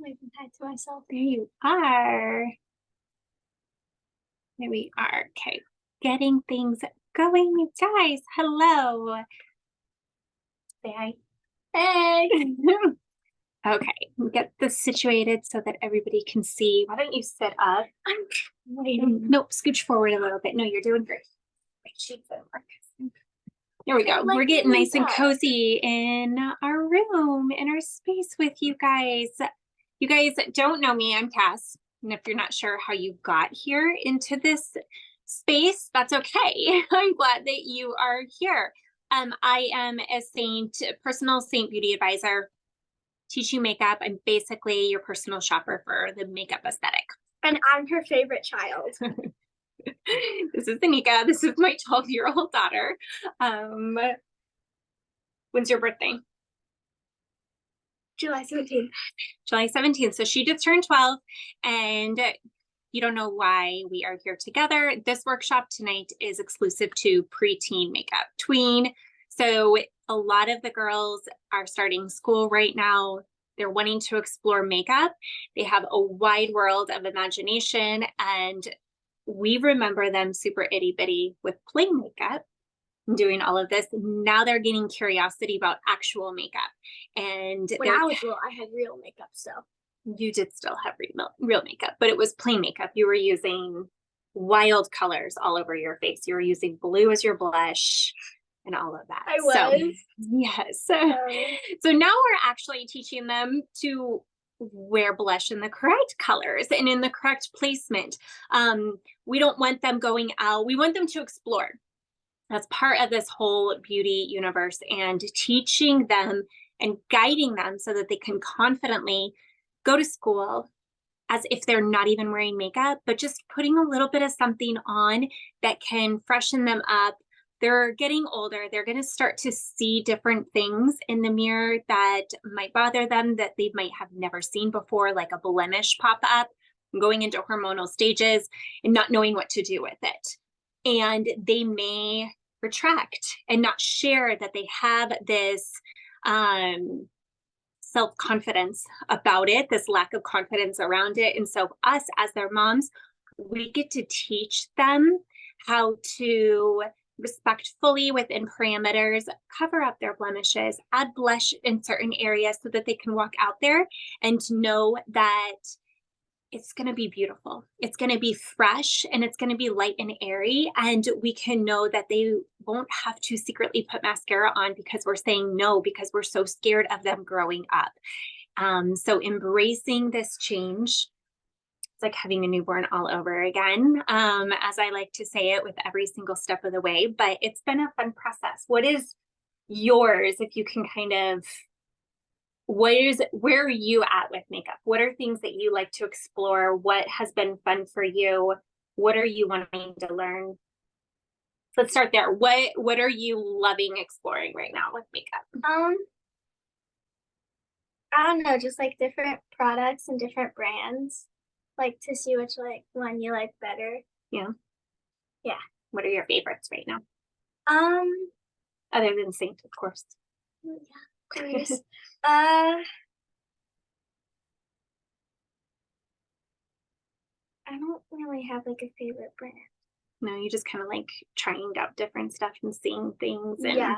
waving hi to myself. There you are. There we are. Okay. Getting things going, you guys. Hello. Say hi. Hey. Okay. Get this situated so that everybody can see. Why don't you sit up? I'm waiting. Nope. Scooch forward a little bit. No, you're doing great. There we go. We're getting nice and cozy in our room, in our space with you guys. You guys don't know me. I'm Cass. And if you're not sure how you got here into this space, that's okay. I'm glad that you are here. I am a personal saint beauty advisor, teach you makeup. I'm basically your personal shopper for the makeup aesthetic. And I'm her favorite child. This is Anika. This is my 12-year-old daughter. When's your birthday? July 17th. July 17th. So she just turned 12, and you don't know why we are here together. This workshop tonight is exclusive to preteen makeup, tween. So a lot of the girls are starting school right now. They're wanting to explore makeup. They have a wide world of imagination, and we remember them super itty bitty with plain makeup, doing all of this. Now they're getting curiosity about actual makeup. And when I was little, I had real makeup still. You did still have real makeup, but it was plain makeup. You were using wild colors all over your face. You were using blue as your blush and all of that. I was. Yes. So now we're actually teaching them to wear blush in the correct colors and in the correct placement. We don't want them going out. We want them to explore. That's part of this whole beauty universe, and teaching them and guiding them so that they can confidently go to school as if they're not even wearing makeup, but just putting a little bit of something on that can freshen them up. They're getting older. They're going to start to see different things in the mirror that might bother them, that they might have never seen before, like a blemish pop up, going into hormonal stages and not knowing what to do with it. And they may retract and not share that they have this self-confidence about it, this lack of confidence around it. And so us as their moms, we get to teach them how to respectfully, within parameters, cover up their blemishes, add blush in certain areas so that they can walk out there and know that it's going to be beautiful. It's going to be fresh, and it's going to be light and airy. And we can know that they won't have to secretly put mascara on because we're saying no, because we're so scared of them growing up. So embracing this change, it's like having a newborn all over again, as I like to say it, with every single step of the way. But it's been a fun process. What is yours, if you can kind of, where are you at with makeup? What are things that you like to explore? What has been fun for you? What are you wanting to learn? Let's start there. What are you loving exploring right now with makeup? I don't know, just like different products and different brands, like to see which like one you like better. Yeah. Yeah. What are your favorites right now? Other than Saint, of course. Yeah, of course. I don't really have like a favorite brand. No, you just kind of like trying out different stuff and seeing things. And yeah.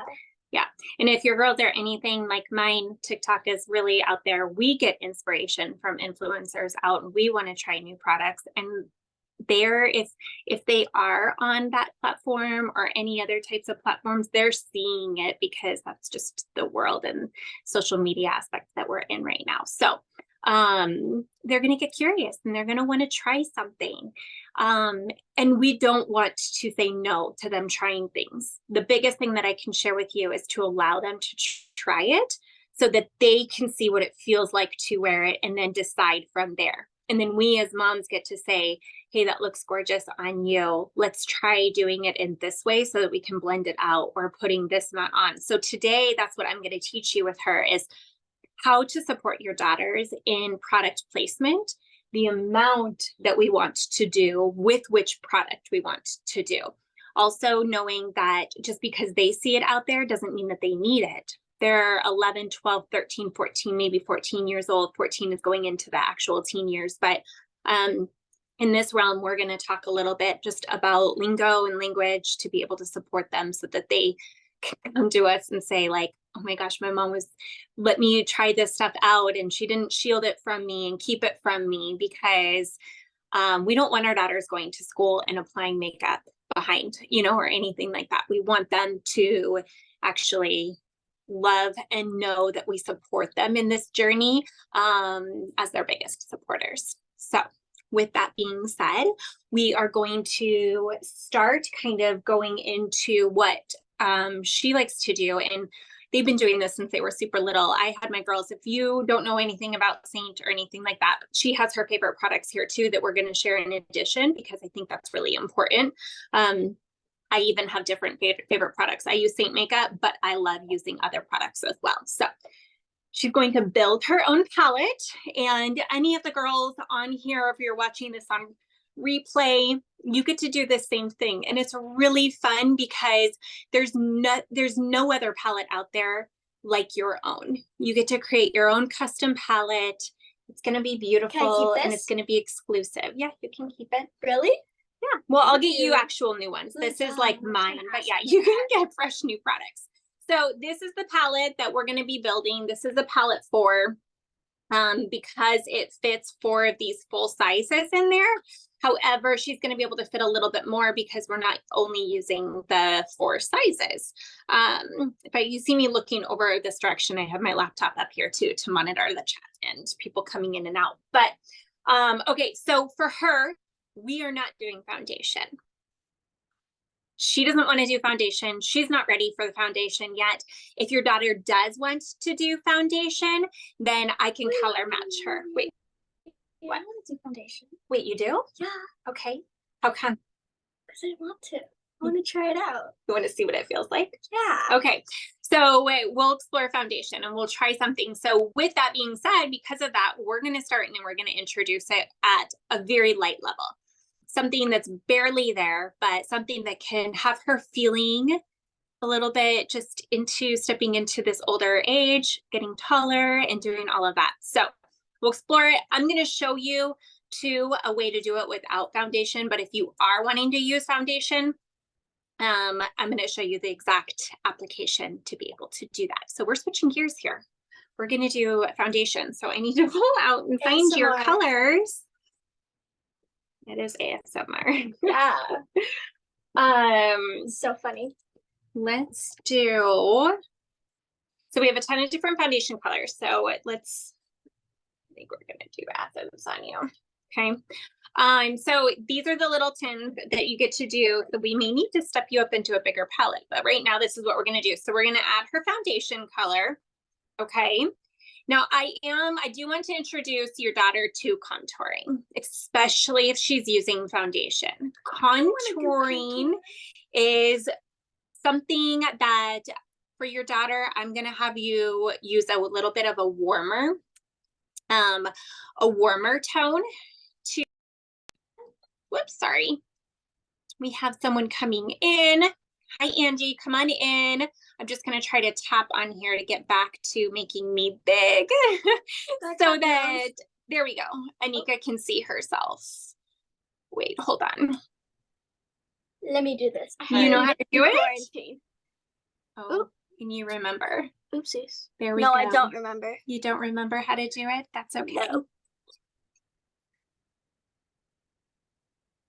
And if your girls are anything like mine, TikTok is really out there. We get inspiration from influencers out, and we want to try new products. And there, if they are on that platform or any other types of platforms, they're seeing it because that's just the world and social media aspect that we're in right now. So they're going to get curious, and they're going to want to try something. And we don't want to say no to them trying things. The biggest thing that I can share with you is to allow them to try it so that they can see what it feels like to wear it and then decide from there. And then we as moms get to say, hey, that looks gorgeous on you. Let's try doing it in this way so that we can blend it out, or putting this amount on. So today, that's what I'm going to teach you with her, is how to support your daughters in product placement, the amount that we want to do with which product we want to do. Also knowing that just because they see it out there doesn't mean that they need it. they're 11, 12, 13, 14, maybe 14 years old. 14 is going into the actual teen years. But in this realm, we're going to talk a little bit just about lingo and language to be able to support them so that they can come to us and say like, oh my gosh, my mom was, let me try this stuff out and she didn't shield it from me and keep it from me, because we don't want our daughters going to school and applying makeup behind, or anything like that. We want them to actually love and know that we support them in this journey as their biggest supporters. So with that being said, we are going to start kind of going into what she likes to do. And they've been doing this since they were super little. I had my girls, if you don't know anything about Saint or anything like that, she has her favorite products here too that we're going to share in addition, because I think that's really important. I even have different favorite products. I use Saint makeup, but I love using other products as well. So she's going to build her own palette, and any of the girls on here, if you're watching this on replay, you get to do the same thing. And it's really fun because there's no other palette out there like your own. You get to create your own custom palette. It's going to be beautiful and it's going to be exclusive. Yeah, you can keep it. Really? Yeah. Well, I'll get you actual new ones. This is like mine, but yeah, you can get fresh new products. So this is the palette that we're going to be building. This is a palette 4 because it fits 4 of these full sizes in there. However, she's going to be able to fit a little bit more because we're not only using the 4 sizes. If you see me looking over this direction, I have my laptop up here too to monitor the chat and people coming in and out. But okay, so for her, we are not doing foundation. She doesn't want to do foundation. She's not ready for the foundation yet. If your daughter does want to do foundation, then I can color match her. Wait, what? I want to do foundation. Wait, you do? Yeah. Okay. How come? Because I want to. I want to try it out. You want to see what it feels like? Yeah. Okay. So we'll explore foundation and we'll try something. So with that being said, because of that, we're going to start and then we're going to introduce it at a very light level. Something that's barely there, but something that can have her feeling a little bit just into stepping into this older age, getting taller and doing all of that. So we'll explore it. I'm going to show you a way to do it without foundation, but if you are wanting to use foundation, I'm going to show you the exact application to be able to do that. So we're switching gears here. We're going to do foundation. So I need to pull out and find your colors. It is ASMR. Yeah. So funny. Let's do, so we have a ton of different foundation colors. So I think we're going to do Athens on you. Okay. So these are the little tins that you get to do. So we may need to step you up into a bigger palette, but right now this is what we're going to do. So we're going to add her foundation color. Okay. Now I do want to introduce your daughter to contouring, especially if she's using foundation. Contouring is something that for your daughter, I'm going to have you use a little bit of a warmer tone to, whoops, sorry. We have someone coming in. Hi, Angie, come on in. I'm just going to try to tap on here to get back to making me big so that, there we go. Anika can see herself. Wait, hold on. Let me do this. You know how to do it? Oh, can you remember? Oopsies. There we go. No, I don't remember. You don't remember how to do it? That's okay. No.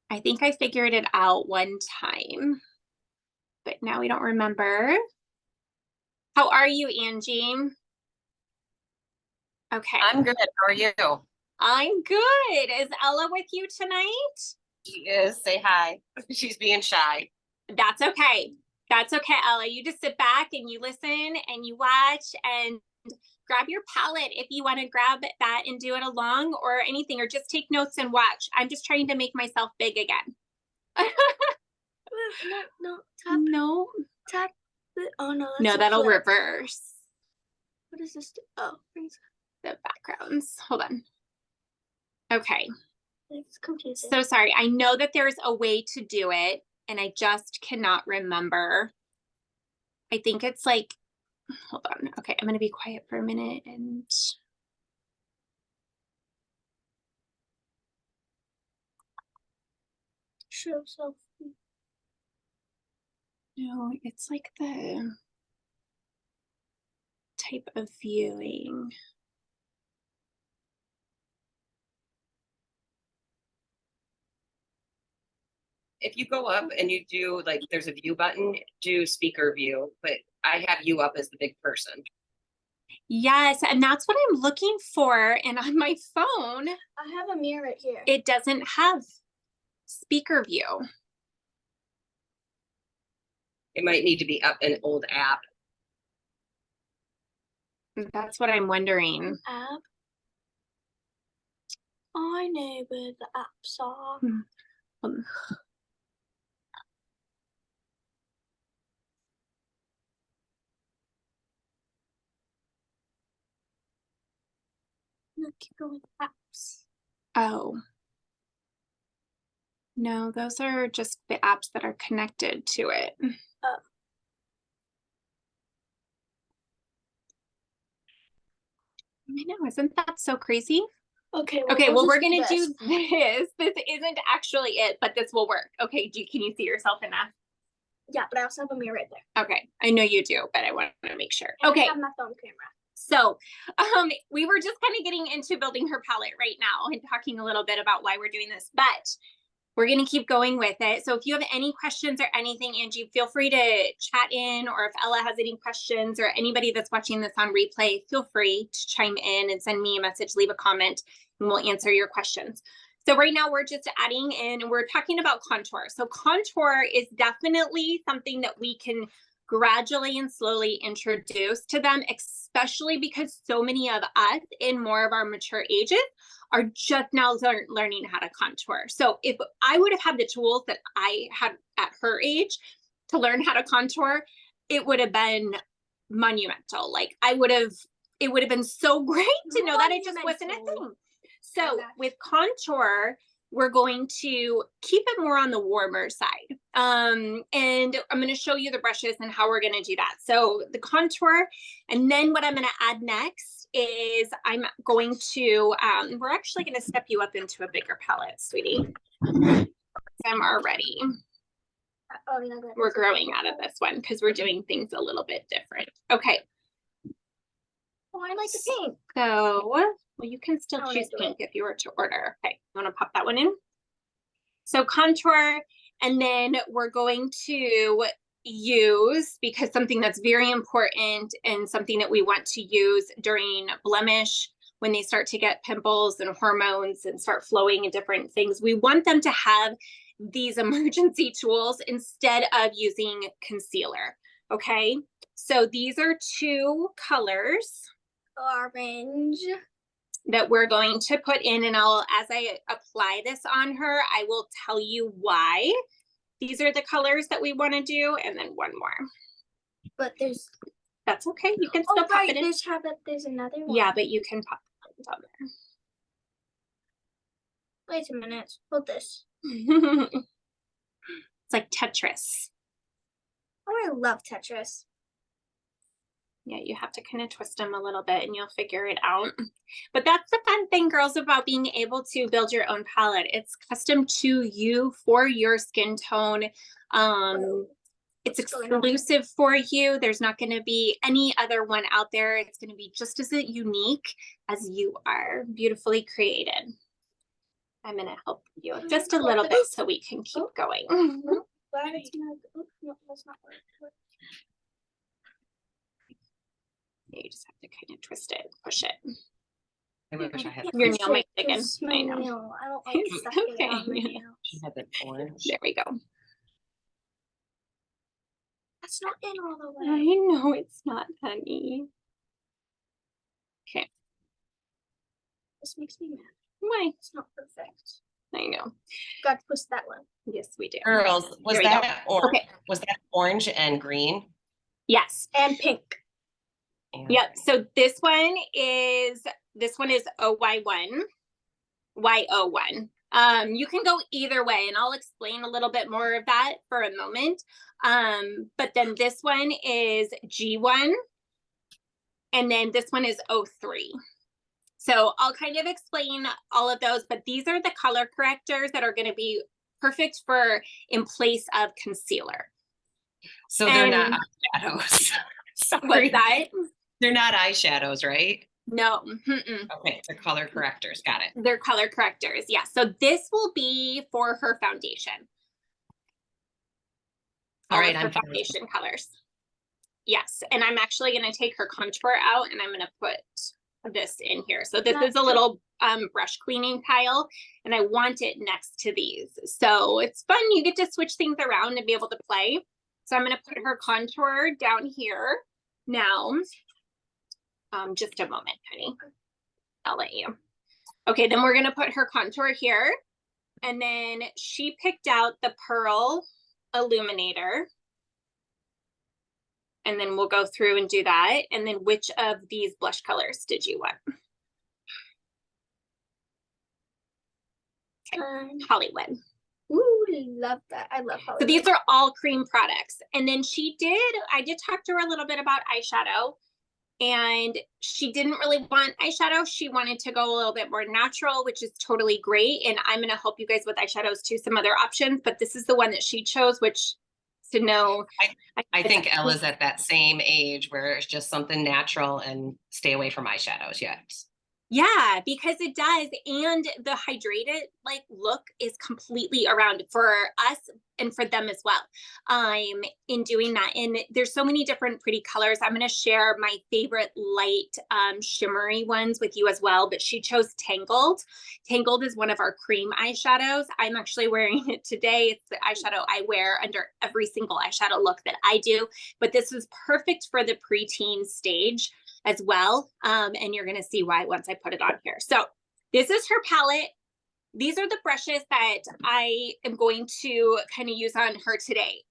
I think I figured it out one time, but now we don't remember. How are you, Angie? Okay. I'm good. How are you? I'm good. Is Ella with you tonight? She is. Say hi. She's being shy. That's okay. That's okay, Ella. You just sit back and you listen and you watch and grab your palette if you want to grab that and do it along or anything, or just take notes and watch. I'm just trying to make myself big again. No, tap. Oh no. No, that'll reverse. What is this? Oh, the backgrounds. Hold on. Okay. It's confusing. So sorry. I know that there's a way to do it and I just cannot remember. I think it's like hold on. Okay, I'm gonna be quiet for a minute and Show self. no, it's like the type of viewing. If you go up and you do like, there's a view button, do speaker view, but I have you up as the big person. Yes, and that's what I'm looking for. And on my phone, I have a mirror right here. it doesn't have speaker view. It might need to be up an old app. That's what I'm wondering. App. I know where the apps are. No, keep going with apps. Oh. No, those are just the apps that are connected to it. Oh. I know, isn't that so crazy? Okay. Okay, well, we're gonna just do this. This isn't actually it, but this will work. Okay, can you see yourself in that? Yeah, but I also have a mirror right there. Okay, I know you do, but I want to make sure. And Okay, I have my phone camera. so we were just kind of getting into building her palette right now and talking a little bit about why we're doing this, but we're going to keep going with it. So if you have any questions or anything, Angie, feel free to chat in, or if Ella has any questions or anybody that's watching this on replay, feel free to chime in and send me a message, leave a comment, and we'll answer your questions. So right now we're just adding in, and we're talking about contour. So contour is definitely something that we can gradually and slowly introduce to them, especially because so many of us in more of our mature ages are just now learning how to contour. So if I would have had the tools that I had at her age to learn how to contour, it would have been monumental. Like it would have been so great to know that it just wasn't a thing. So with contour, we're going to keep it more on the warmer side. And I'm going to show you the brushes and how we're going to do that. So the contour, and then what I'm going to add next is I'm going to, we're actually going to step you up into a bigger palette, sweetie. I'm already, we're growing out of this one because we're doing things a little bit different. Okay. Oh, I like the pink. So, well, you can still I choose pink if you were to order. Okay, you want to pop that one in? So contour, and then we're going to use, because something that's very important and something that we want to use during blemish, when they start to get pimples and hormones and start flowing and different things, we want them to have these emergency tools instead of using concealer. Okay, so these are two colors. Orange. That we're going to put in, and as I apply this on her, I will tell you why. These are the colors that we want to do, and then one more. But that's okay. You can still pop it in. There's another one. Yeah, but you can pop it down there. Wait a minute. Hold this. It's like Tetris. Oh, I love Tetris. Yeah, you have to kind of twist them a little bit and you'll figure it out. But that's the fun thing, girls, about being able to build your own palette. It's custom to you for your skin tone. It's exclusive for you. There's not going to be any other one out there. It's going to be just as unique as you are, beautifully created. I'm going to help you just a little bit so we can keep going. You just have to kind of twist it, push it. I wish I had your nail might stick in. I know. I don't like stuff getting on my nails. She had that orange. There we go. That's not in all the way. I know it's not, honey. Okay. This makes me mad. Why? It's not perfect. I know. Got to push that one. Yes, we do. Girls, was that orange and green? Yes. And pink. Yep. So this one is OY1, Y01. You can go either way, and I'll explain a little bit more of that for a moment. But then this one is G1, And then this one is 03. So I'll kind of explain all of those, but these are the color correctors that are going to be perfect for in place of concealer. So they're not eyeshadows. Sorry. What's that? They're not eyeshadows, right? No. Okay, they're color correctors. Got it. They're color correctors. Yeah. So this will be for her foundation. All right, I'm foundation colors. Yes, and I'm actually going to take her contour out, and I'm going to put this in here. So this is a little brush cleaning tile, and I want it next to these. So it's fun. You get to switch things around and be able to play. So I'm going to put her contour down here now. Just a moment, honey. I'll let you. Okay, then we're going to put her contour here. And then she picked out the Pearl Illuminator. And then we'll go through and do that. And then which of these blush colors did you want? Hollywood. Ooh, love that. I love Hollywood. So these are all cream products. And then I did talk to her a little bit about eyeshadow. And she didn't really want eyeshadow. She wanted to go a little bit more natural, which is totally great. And I'm going to help you guys with eyeshadows too, some other options. But this is the one that she chose, which to know. I think Ella's at that same age where it's just something natural and stay away from eyeshadows. Yes. Yeah, because it does. And the hydrated look is completely around for us and for them as well. In doing that. And there's so many different pretty colors. I'm going to share my favorite light shimmery ones with you as well. But she chose Tangled. Tangled is one of our cream eyeshadows. I'm actually wearing it today. It's the eyeshadow I wear under every single eyeshadow look that I do. But this is perfect for the preteen stage as well. And you're going to see why once I put it on here. So this is her palette. These are the brushes that I am going to kind of use on her today.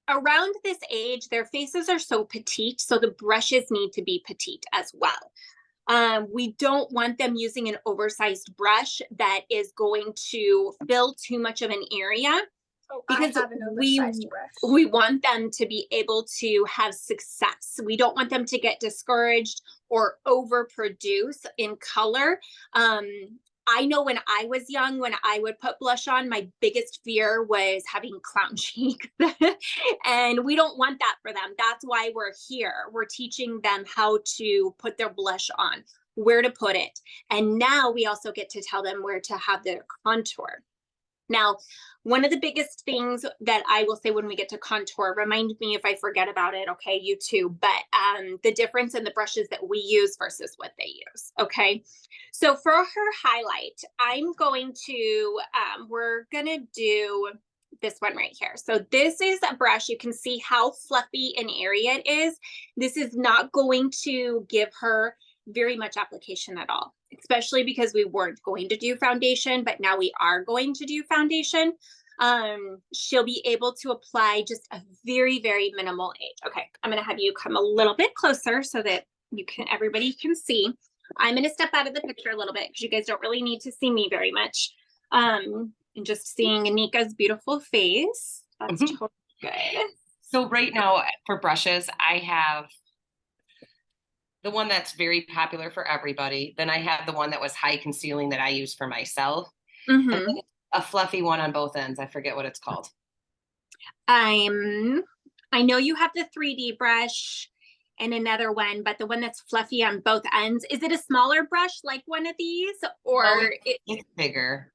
Around this age, their faces are so petite, so the brushes need to be petite as well. We don't want them using an oversized brush that is going to fill too much of an area. Because we want them to be able to have success. We don't want them to get discouraged or overproduce in color. I know when I was young, when I would put blush on, my biggest fear was having clown cheeks. And we don't want that for them. That's why we're here. We're teaching them how to put their blush on, where to put it. And now we also get to tell them where to have their contour. Now, one of the biggest things that I will say when we get to contour, remind me if I forget about it, okay, you too, but the difference in the brushes that we use versus what they use, okay? So for her highlight, I'm going to, we're gonna do this one right here. So this is a brush. You can see how fluffy and airy it is. This is not going to give her very much application at all, especially because we weren't going to do foundation, but now we are going to do foundation. She'll be able to apply just a very, very minimal age. Okay, I'm going to have you come a little bit closer so that everybody can see. I'm going to step out of the picture a little bit because you guys don't really need to see me very much. And just seeing Anika's beautiful face. That's totally good. So right now for brushes, I have the one that's very popular for everybody. Then I have the one that was high concealing that I use for myself. And then a fluffy one on both ends. I forget what it's called. I know you have the 3D brush and another one, but the one that's fluffy on both ends, is it a smaller brush like one of these, or no, it's bigger?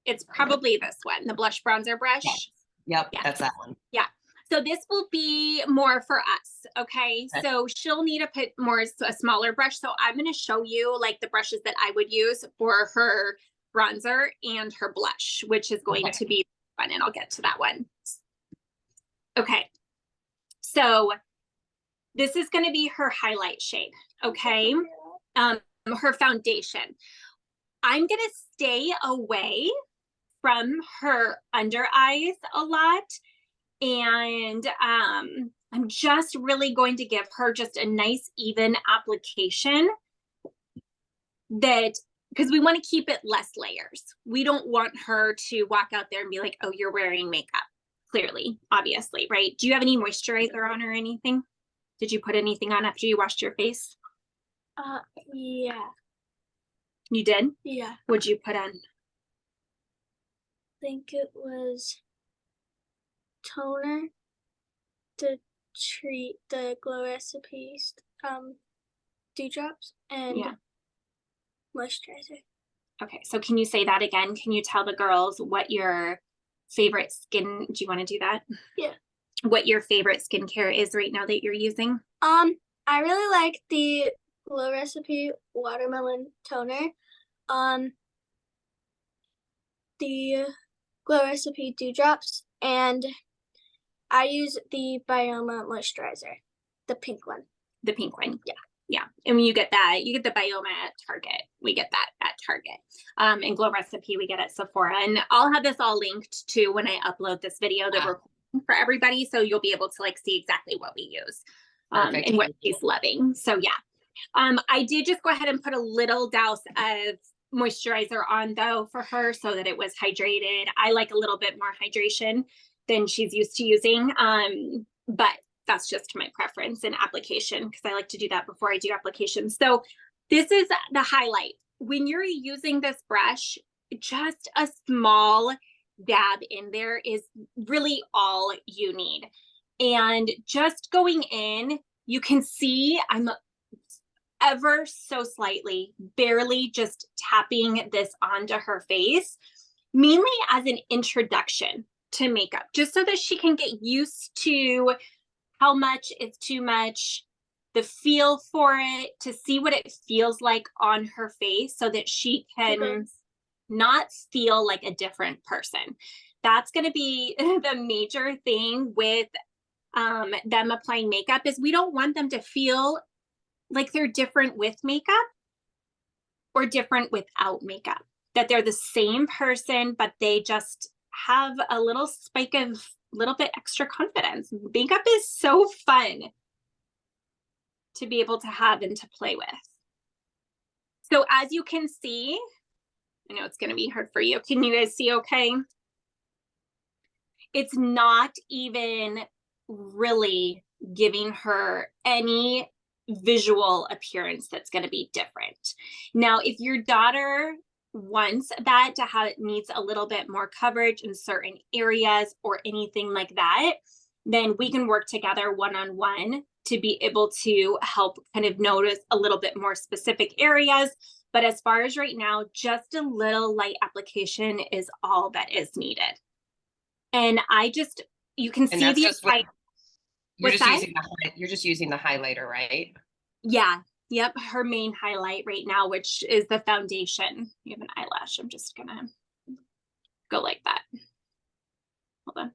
It's probably this one, the blush bronzer brush. Yep, that's that one. Yeah. So this will be more for us, okay? So she'll need a smaller brush. So I'm going to show you like the brushes that I would use for her bronzer and her blush, which is going to be fun, and I'll get to that one. Okay. So this is going to be her highlight shade, okay? Her foundation. I'm going to stay away from her under eyes a lot. And I'm just really going to give her just a nice even application because we want to keep it less layers. We don't want her to walk out there and be like, oh, you're wearing makeup, clearly, obviously, right? Do you have any moisturizer on or anything? Did you put anything on after you washed your face? Yeah. You did? Yeah. What'd you put on? I think it was toner, the glow recipes, dewdrops, and Yeah. moisturizer. Okay, so can you say that again? Can you tell the girls what your favorite skin, do you want to do that? Yeah. What your favorite skincare is right now that you're using? I really like the glow recipe watermelon toner. The glow recipe dewdrops, and I use the Bioma moisturizer, the pink one. The pink one. Yeah. Yeah. And when you get that, you get the Bioma at Target. We get that at Target. And Glow Recipe, we get at Sephora. And I'll have this all linked to when I upload this video that we're putting for everybody. So you'll be able to like see exactly what we use and what she's loving. So yeah. I did just go ahead and put a little douse of moisturizer on though for her so that it was hydrated. I like a little bit more hydration than she's used to using. But that's just my preference in application because I like to do that before I do applications. So this is the highlight. When you're using this brush, just a small dab in there is really all you need. And just going in, you can see I'm ever so slightly, barely just tapping this onto her face, mainly as an introduction to makeup, just so that she can get used to how much is too much, the feel for it, to see what it feels like on her face so that she can not feel like a different person. That's going to be the major thing with them applying makeup is we don't want them to feel like they're different with makeup or different without makeup, that they're the same person, but they just have a little spike of little bit extra confidence. Makeup is so fun to be able to have and to play with. So as you can see, I know it's going to be hard for you. Can you guys see okay? It's not even really giving her any visual appearance that's going to be different. Now, if your daughter wants that to have needs a little bit more coverage in certain areas or anything like that, then we can work together one-on-one to be able to help kind of notice a little bit more specific areas. But as far as right now, just a little light application is all that is needed. And I just, you can see the light. You're just using the highlighter, right? Yeah. Yep. Her main highlight right now, which is the foundation. You have an eyelash. I'm just gonna go like that. Hold on.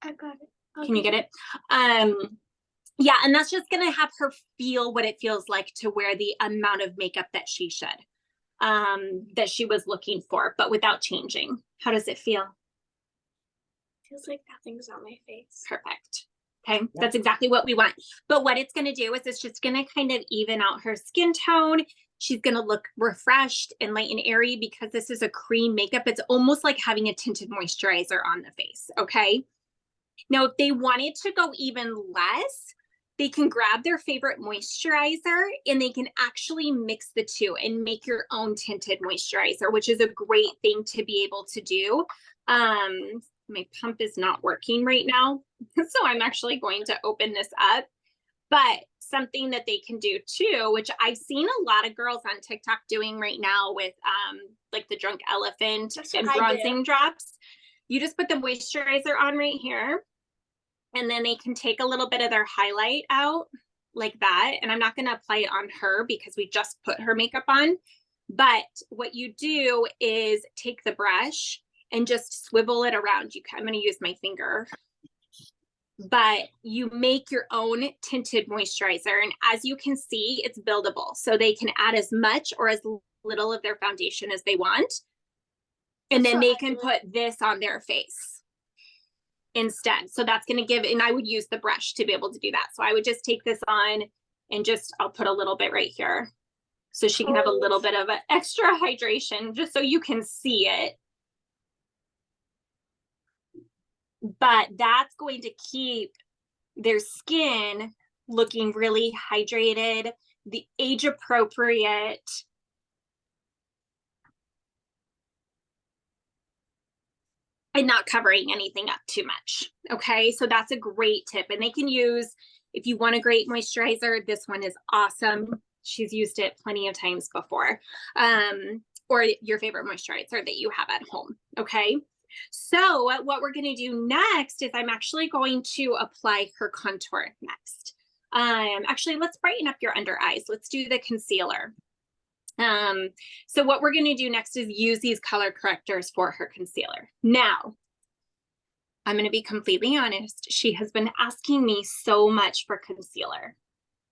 I got it. Okay. Can you get it? Yeah, and that's just gonna have her feel what it feels like to wear the amount of makeup that she should, that she was looking for, but without changing. How does it feel? Feels like nothing's on my face. Perfect. Okay, that's exactly what we want. But what it's going to do is it's just going to kind of even out her skin tone. She's going to look refreshed and light and airy because this is a cream makeup. It's almost like having a tinted moisturizer on the face. Okay. Now, if they wanted to go even less, they can grab their favorite moisturizer and they can actually mix the two and make your own tinted moisturizer, which is a great thing to be able to do. My pump is not working right now, so I'm actually going to open this up. But something that they can do too, which I've seen a lot of girls on TikTok doing right now with like the Drunk Elephant and bronzing drops. You just put the moisturizer on right here, and then they can take a little bit of their highlight out like that. And I'm not going to apply it on her because we just put her makeup on. But what you do is take the brush and just swivel it around. I'm going to use my finger, but you make your own tinted moisturizer. And as you can see, it's buildable. So they can add as much or as little of their foundation as they want. And then they can put this on their face instead. So that's going to give, and I would use the brush to be able to do that. So I would just take this on and just, I'll put a little bit right here. So she can have a little bit of an extra hydration just so you can see it. But that's going to keep their skin looking really hydrated the age appropriate and not covering anything up too much. Okay, so that's a great tip. And they can use, if you want a great moisturizer, this one is awesome. She's used it plenty of times before. Or your favorite moisturizer that you have at home. Okay, so what we're going to do next is I'm actually going to apply her contour next. Actually, let's brighten up your under eyes. Let's do the concealer. So what we're going to do next is use these color correctors for her concealer. Now, I'm going to be completely honest. She has been asking me so much for concealer.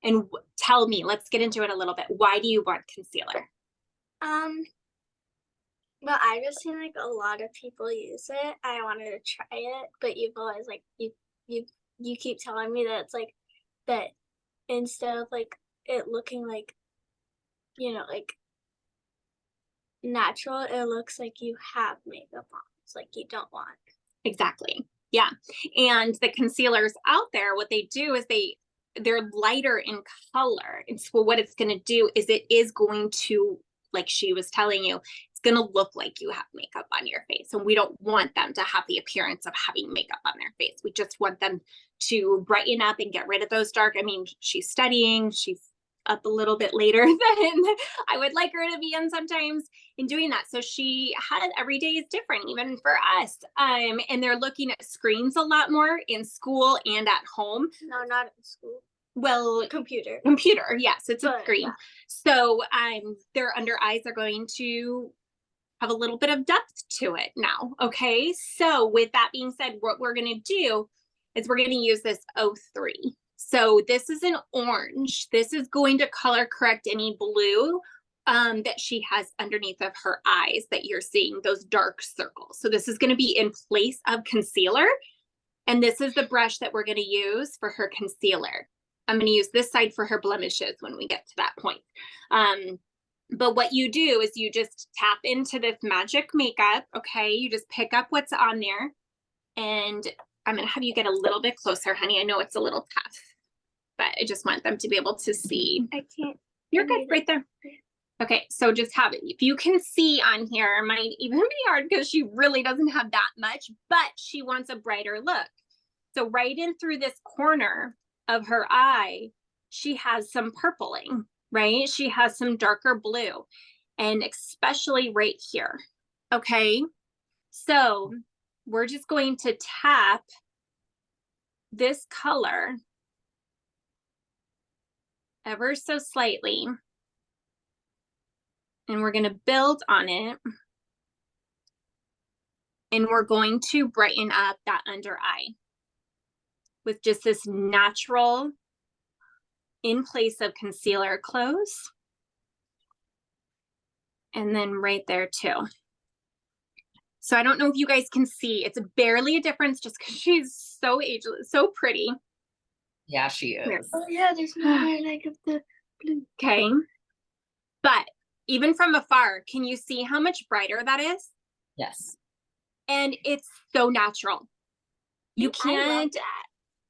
And tell me, let's get into it a little bit. Why do you want concealer? Well, I've just seen like a lot of people use it. I wanted to try it, but you've always like you keep telling me that it's like that instead of like it looking like, you know, like natural, it looks like you have makeup on. It's like you don't want. Exactly. Yeah. And the concealers out there, what they do is they're lighter in color. And so what it's going to do is it is going to, like she was telling you, it's going to look like you have makeup on your face. And we don't want them to have the appearance of having makeup on their face. We just want them to brighten up and get rid of those dark. I mean, she's studying, she's up a little bit later than I would like her to be in sometimes in doing that. So she has, every day is different, even for us. And they're looking at screens a lot more in school and at home. No, not at school. Well, Computer. Yes, it's a screen. Yeah. So their under eyes are going to have a little bit of depth to it now. Okay. So with that being said, what we're going to do is we're going to use this 03. So this is an orange. This is going to color correct any blue that she has underneath of her eyes that you're seeing, those dark circles. So this is going to be in place of concealer. And this is the brush that we're going to use for her concealer. I'm going to use this side for her blemishes when we get to that point. But what you do is you just tap into this magic makeup. Okay. You just pick up what's on there. And I'm going to have you get a little bit closer, honey. I know it's a little tough, but I just want them to be able to see. I can't. You're good right there. Okay, so just have it. If you can see on here, it might even be hard because she really doesn't have that much, but she wants a brighter look. So right in through this corner of her eye, she has some purpling, right? She has some darker blue, and especially right here. Okay, so we're just going to tap this color ever so slightly. And we're going to build on it. And we're going to brighten up that under eye with just this natural in place of concealer close. And then right there too. So I don't know if you guys can see, it's barely a difference just because she's so ageless, so pretty. Yeah, she is. Here. Oh yeah, there's more like of the blue. Okay. But even from afar, can you see how much brighter that is? Yes. And it's so natural. You can't. I love that.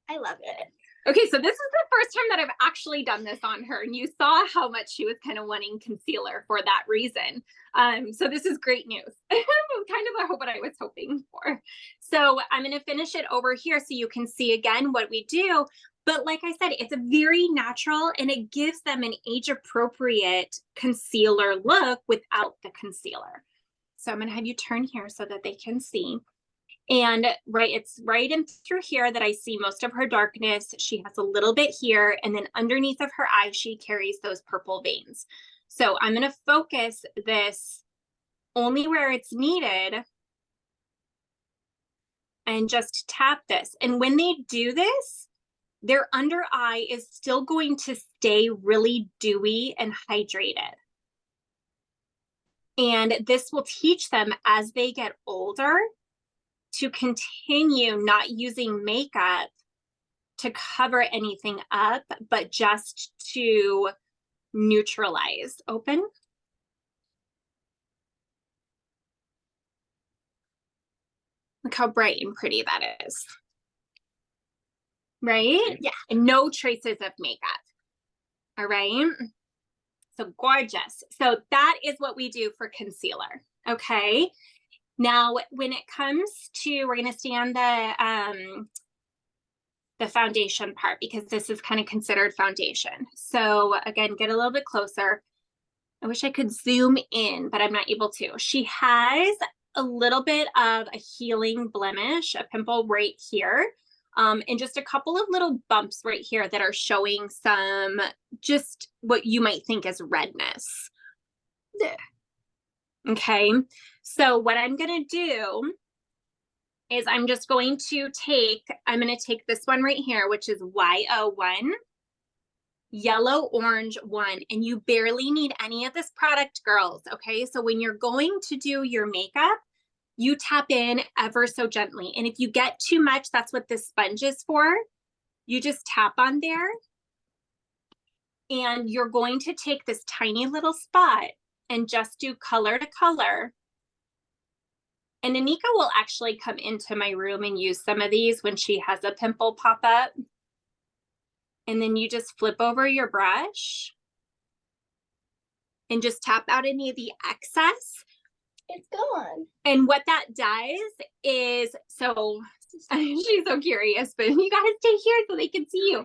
I love it. Okay, so this is the first time that I've actually done this on her, and you saw how much she was kind of wanting concealer for that reason. So this is great news. Kind of what I was hoping for. So I'm going to finish it over here so you can see again what we do. But like I said, it's a very natural, and it gives them an age-appropriate concealer look without the concealer. So I'm going to have you turn here so that they can see. And it's right in through here that I see most of her darkness. She has a little bit here, and then underneath of her eye, she carries those purple veins. So I'm going to focus this only where it's needed and just tap this. And when they do this, their under eye is still going to stay really dewy and hydrated. And this will teach them as they get older to continue not using makeup to cover anything up, but just to neutralize. Open. Look how bright and pretty that is. Right? Yeah. And no traces of makeup. All right. So gorgeous. So that is what we do for concealer. Okay. Now, when it comes to, we're going to stay on the foundation part because this is kind of considered foundation. So again, get a little bit closer. I wish I could zoom in, but I'm not able to. She has a little bit of a healing blemish, a pimple right here, and just a couple of little bumps right here that are showing some, just what you might think is redness. There. Okay, so what I'm gonna do is I'm going to take this one right here, which is Y01, yellow orange 1, and you barely need any of this product, girls. Okay, so when you're going to do your makeup, you tap in ever so gently, and if you get too much, that's what this sponge is for. You just tap on there, and you're going to take this tiny little spot and just do color to color. And Anika will actually come into my room and use some of these when she has a pimple pop up. And then you just flip over your brush and just tap out any of the excess. It's gone. And what that does is, so she's so curious, but you gotta stay here so they can see you.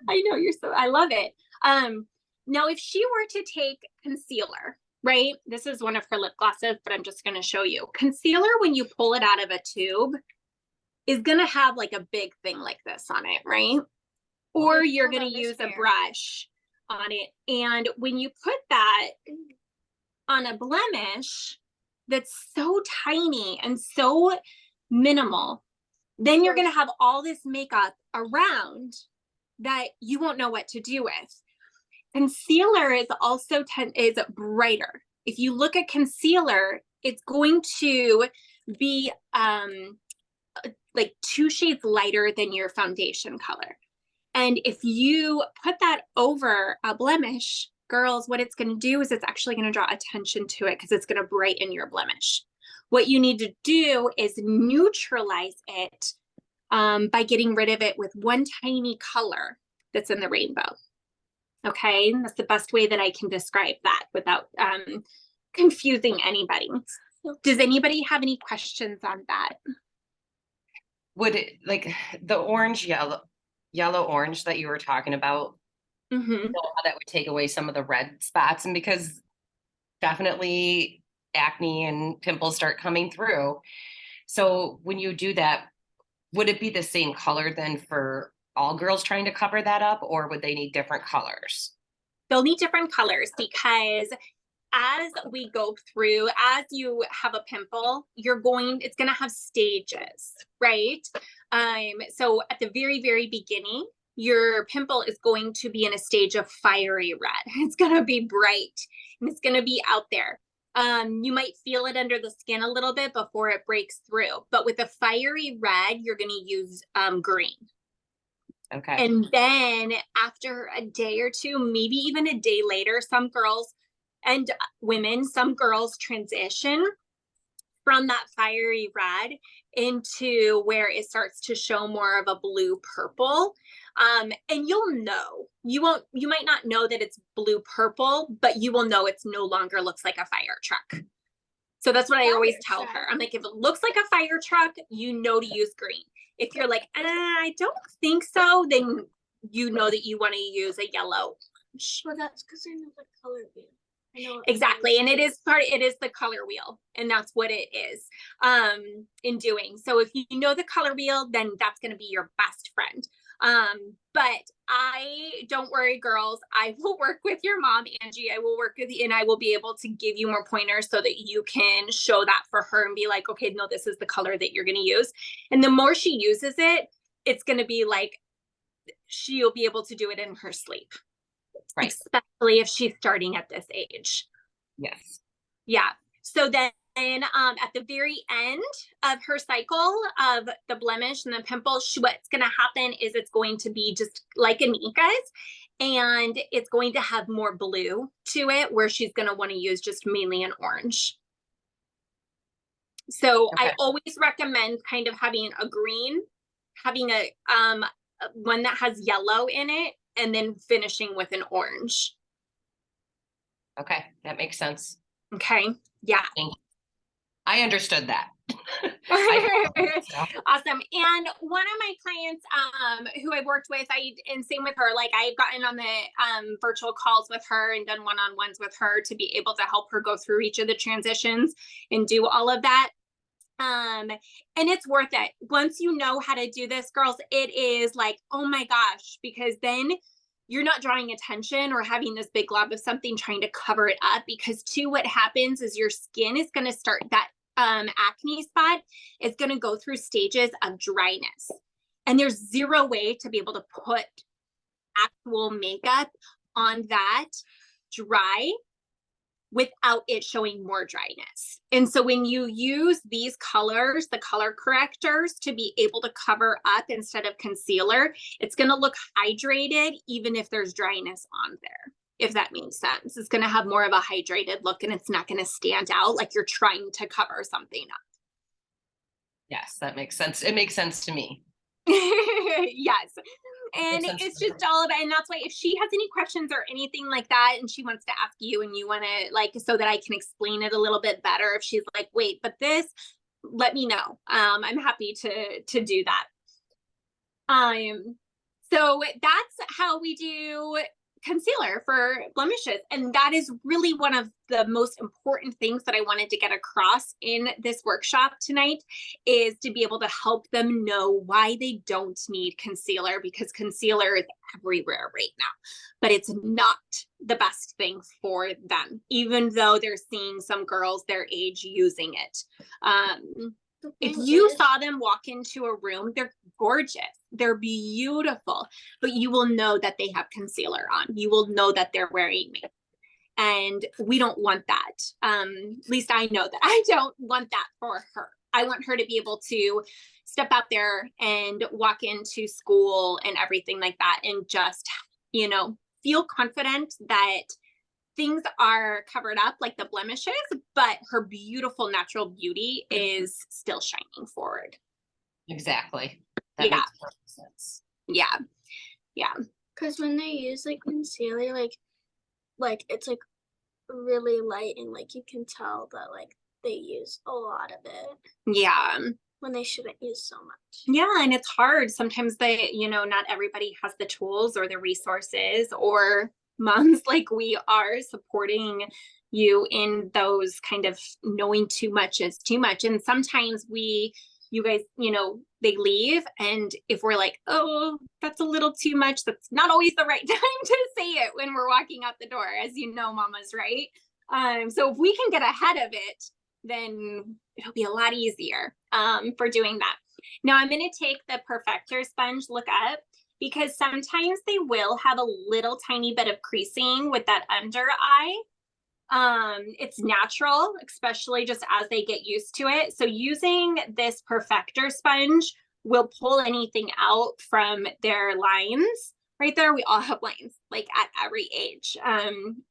I know I love it. Now if she were to take concealer, right? This is one of her lip glosses, but I'm just gonna show you. Concealer, when you pull it out of a tube, is gonna have like a big thing like this on it, right? Or you're going to use a brush on it. And when you put that on a blemish that's so tiny and so minimal, then you're going to have all this makeup around that you won't know what to do with. Concealer is also is brighter. If you look at concealer, it's going to be like 2 shades lighter than your foundation color. And if you put that over a blemish, girls, what it's going to do is it's actually going to draw attention to it because it's going to brighten your blemish. What you need to do is neutralize it by getting rid of it with one tiny color that's in the rainbow. Okay, and that's the best way that I can describe that without confusing anybody. Does anybody have any questions on that? Would it, like the yellow orange that you were talking about, how that would take away some of the red spots? And because definitely acne and pimples start coming through. So when you do that, would it be the same color then for all girls trying to cover that up, or would they need different colors? They'll need different colors because as we go through, as you have a pimple, it's going to have stages, right? So at the very, very beginning, your pimple is going to be in a stage of fiery red. It's going to be bright and it's going to be out there. You might feel it under the skin a little bit before it breaks through, but with a fiery red, you're going to use green. Okay. And then after a day or two, maybe even a day later, some girls and women, some girls transition from that fiery red into where it starts to show more of a blue purple. And you'll know, you might not know that it's blue purple, but you will know it's no longer looks like a fire truck. So that's what I always tell her. I'm like, if it looks like a fire truck, you know to use green. If you're like, I don't think so, then you know that you want to use a yellow. Well, that's because I know the color wheel. Exactly. And it is the color wheel, and that's what it is in doing. So if you know the color wheel, then that's going to be your best friend. But don't worry, girls, I will work with your mom, Angie. I will work with you, and I will be able to give you more pointers so that you can show that for her and be like, okay, no, this is the color that you're going to use. And the more she uses it, it's going to be like, she'll be able to do it in her sleep. Right. Especially if she's starting at this age. Yes. Yeah. So then at the very end of her cycle of the blemish and the pimple, what's going to happen is it's going to be just like Anika's, and it's going to have more blue to it, where she's going to want to use just mainly an orange. So okay. I always recommend kind of having a green, having a one that has yellow in it, and then finishing with an orange. Okay, that makes sense. Okay. Yeah. I understood that. Awesome. And one of my clients who I worked with, and same with her, like I've gotten on the virtual calls with her and done one-on-ones with her to be able to help her go through each of the transitions and do all of that. And it's worth it. Once you know how to do this, girls, it is like, oh my gosh, because then you're not drawing attention or having this big glob of something trying to cover it up, because too, what happens is your skin is going to start, that acne spot is going to go through stages of dryness, and there's zero way to be able to put actual makeup on that dry without it showing more dryness. And so when you use these colors, the color correctors, to be able to cover up instead of concealer, it's going to look hydrated even if there's dryness on there, if that makes sense. It's going to have more of a hydrated look, and it's not going to stand out like you're trying to cover something up. Yes, that makes sense. It makes sense to me. Yes. And it's just all about, and that's why if she has any questions or anything like that, and she wants to ask you and you want to, like, so that I can explain it a little bit better, if she's like, wait, but this, let me know. I'm happy to do that. So that's how we do concealer for blemishes. And that is really one of the most important things that I wanted to get across in this workshop tonight, is to be able to help them know why they don't need concealer, because concealer is everywhere right now, but it's not the best thing for them, even though they're seeing some girls their age using it. If you saw them walk into a room, they're gorgeous, they're beautiful, but you will know that they have concealer on. You will know that they're wearing makeup. And we don't want that. At least I know that I don't want that for her. I want her to be able to step out there and walk into school and everything like that, and just, you know, feel confident that things are covered up, like the blemishes, but her beautiful natural beauty is still shining forward. Exactly. That Yeah. makes perfect sense. Yeah. Yeah. Because when they use like concealer, like it's like really light, and like you can tell that like they use a lot of it Yeah. when they shouldn't use so much. Yeah. And it's hard. Sometimes they, you know, not everybody has the tools or the resources, or moms like we are supporting you in those kind of knowing too much is too much. And sometimes you guys, you know, they leave, and if we're like, oh, that's a little too much, that's not always the right time to say it when we're walking out the door, as you know, mamas, right? So if we can get ahead of it, then it'll be a lot easier for doing that. Now I'm going to take the Perfector sponge, look up, because sometimes they will have a little tiny bit of creasing with that under eye. It's natural, especially just as they get used to it. So using this Perfector sponge will pull anything out from their lines. Right there, we all have lines, like at every age.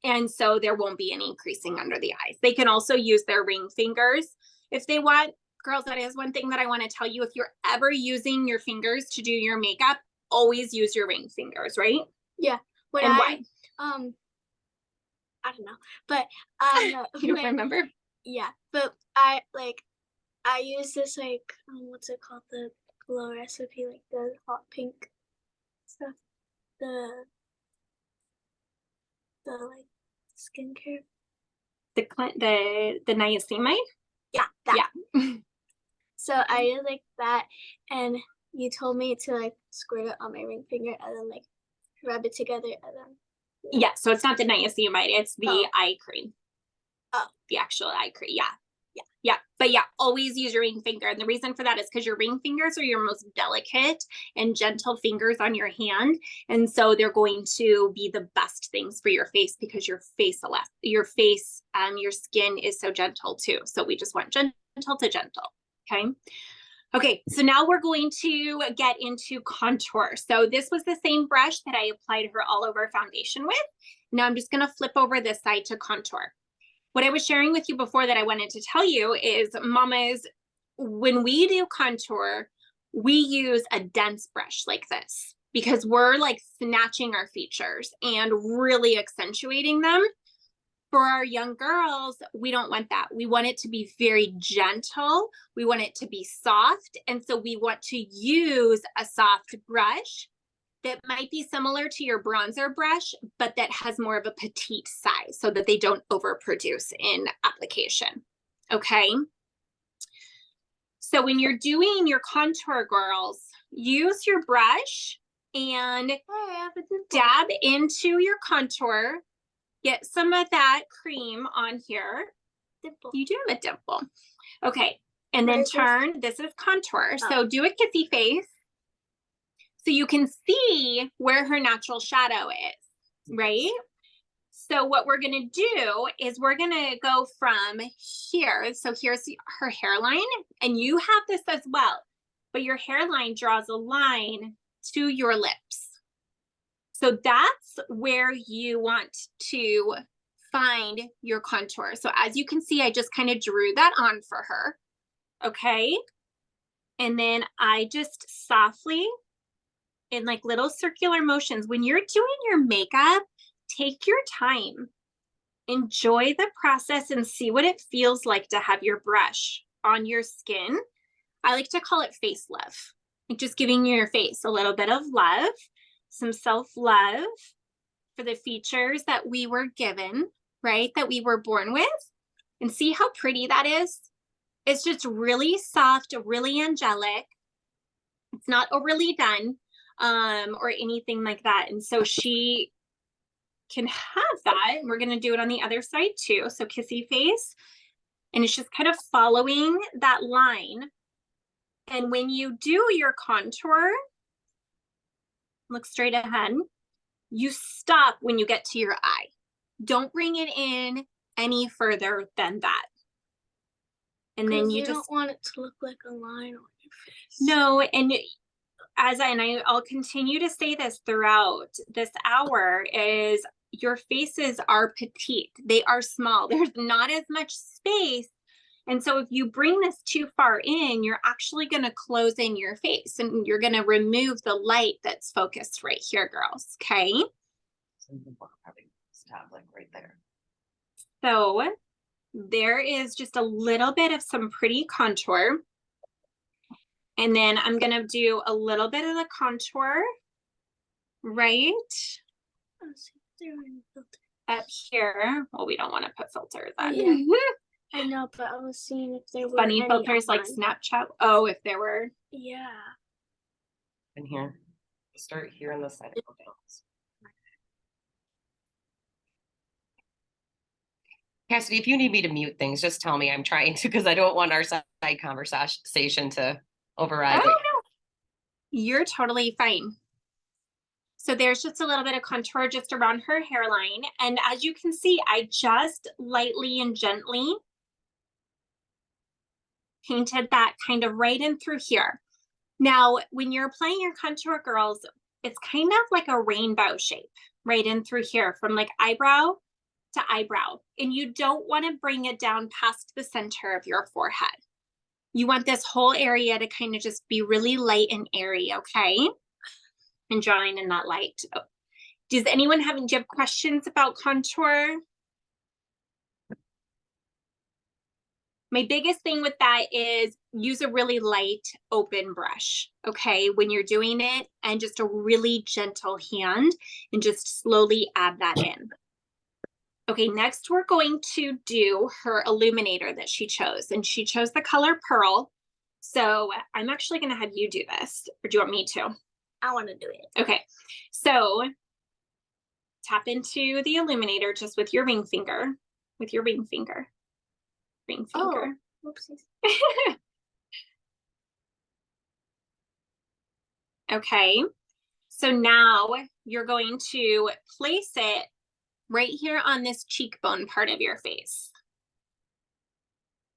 And so there won't be any creasing under the eyes. They can also use their ring fingers if they want. Girls, that is one thing that I want to tell you. If you're ever using your fingers to do your makeup, always use your ring fingers, right? Yeah. Why? I don't know, but You don't remember? Yeah, but I use this like what's it called, the glow recipe, like the hot pink stuff, the like skincare. The niacinamide? Yeah, that. Yeah. So I use like that, and you told me to like squirt it on my ring finger and then like rub it together, and then. Yeah, so it's not the niacinamide, it's the eye cream. Oh. The actual eye cream, yeah. Yeah, but yeah, always use your ring finger. And the reason for that is because your ring fingers are your most delicate and gentle fingers on your hand. And so they're going to be the best things for your face, because your skin is so gentle too. So we just want gentle to gentle, okay? Okay, so now we're going to get into contour. So this was the same brush that I applied her all over foundation with. Now I'm just gonna flip over this side to contour. What I was sharing with you before that I wanted to tell you is, mamas, when we do contour, we use a dense brush like this. because we're like snatching our features and really accentuating them. For our young girls, we don't want that. We want it to be very gentle. We want it to be soft. And so we want to use a soft brush that might be similar to your bronzer brush, but that has more of a petite size so that they don't overproduce in application. Okay. So when you're doing your contour, girls, use your brush and dab into your contour. Get some of that cream on here. Dimple. You do have a dimple. Okay. And then turn, this is contour. Oh. So do a kissy face so you can see where her natural shadow is, right? So what we're going to do is we're going to go from here. So here's her hairline, and you have this as well, but your hairline draws a line to your lips. So that's where you want to find your contour. So as you can see, I just kind of drew that on for her. Okay. And then I just softly, in like little circular motions, when you're doing your makeup, take your time, enjoy the process and see what it feels like to have your brush on your skin. I like to call it face love, like just giving your face a little bit of love, some self-love for the features that we were given, right? That we were born with. And see how pretty that is? It's just really soft, really angelic. It's not overly done or anything like that. And so she can have that. We're going to do it on the other side too. So kissy face. And it's just kind of following that line. And when you do your contour, look straight ahead, you stop when you get to your eye. Don't bring it in any further than that. And then you just don't want it to look like a line on your face. No, and I'll continue to say this throughout this hour, is your faces are petite. They are small. There's not as much space. And so if you bring this too far in, you're actually going to close in your face and you're going to remove the light that's focused right here, girls. Okay. Stop like right there. So there is just a little bit of some pretty contour. And then I'm going to do a little bit of the contour right up here. Well, we don't want to put filters on. Yeah. I know, but I was seeing if there were Funny any filters like Snapchat. Oh, if there were. Yeah. In here. Start here on the side of the face. Cassidy, if you need me to mute things, just tell me. I'm trying to, because I don't want our side conversation to override. Oh, no. You're totally fine. So there's just a little bit of contour just around her hairline. And as you can see, I just lightly and gently painted that kind of right in through here. Now, when you're applying your contour, girls, it's kind of like a rainbow shape right in through here from like eyebrow to eyebrow. And you don't want to bring it down past the center of your forehead. You want this whole area to kind of just be really light and airy, okay? And drawing in that light. Oh. Do you have questions about contour? My biggest thing with that is use a really light open brush, okay, when you're doing it, and just a really gentle hand and just slowly add that in. Okay, next we're going to do her illuminator that she chose, and she chose the color Pearl. So I'm actually going to have you do this, or do you want me to? I want to do it. Okay, so tap into the illuminator just with your ring finger, ring finger. Oh, whoopsies. Okay, so now you're going to place it right here on this cheekbone part of your face.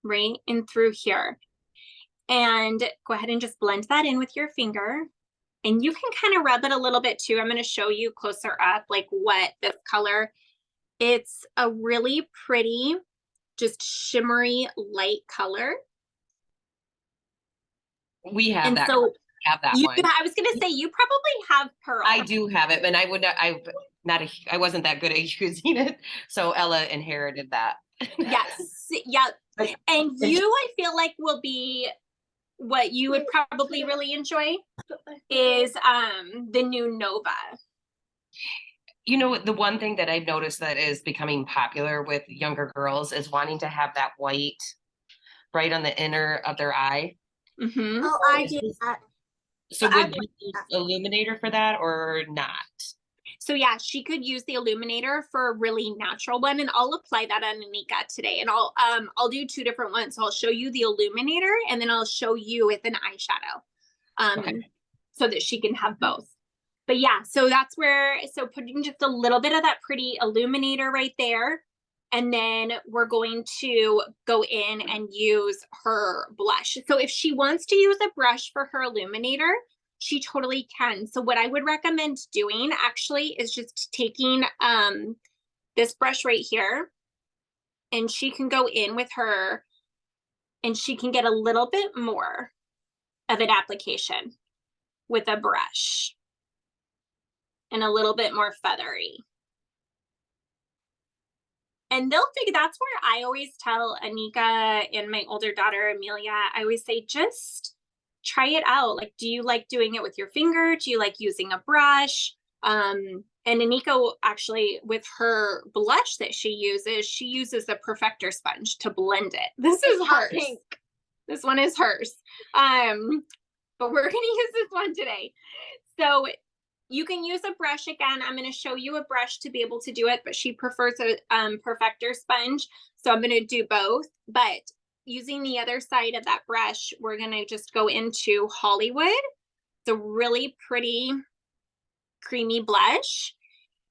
Right in through here. And go ahead and just blend that in with your finger. And you can kind of rub it a little bit too. I'm going to show you closer up like what this color. It's a really pretty, just shimmery light color. We have and that. So have that one. I was gonna say you probably have Pearl. I do have it, and I wasn't that good at using it, so Ella inherited that. Yes, yeah, and you, I feel like will be what you would probably really enjoy is the new Nova. You know, the one thing that I've noticed that is becoming popular with younger girls is wanting to have that white right on the inner of their eye. Mm-hmm. Oh, I do that. So But I would you like use that. illuminator for that or not? So yeah, she could use the illuminator for a really natural one, and I'll apply that on Anika today. And I'll do two different ones. So I'll show you the illuminator, and then I'll show you with an eyeshadow, Okay. so that she can have both. But yeah, so that's where, so putting just a little bit of that pretty illuminator right there. And then we're going to go in and use her blush. So if she wants to use a brush for her illuminator, she totally can. So what I would recommend doing actually is just taking this brush right here, and she can go in with her and she can get a little bit more of an application with a brush and a little bit more feathery. And they'll figure, that's where I always tell Anika and my older daughter, Amelia, I always say, just try it out. Like, do you like doing it with your finger? Do you like using a brush? And Anika actually, with her blush that she uses a perfector sponge to blend it. This is hers. Pink. This one is hers. But we're gonna use this one today. So you can use a brush again. I'm going to show you a brush to be able to do it, but she prefers a perfector sponge. So I'm going to do both, but using the other side of that brush, we're going to just go into Hollywood. It's a really pretty creamy blush.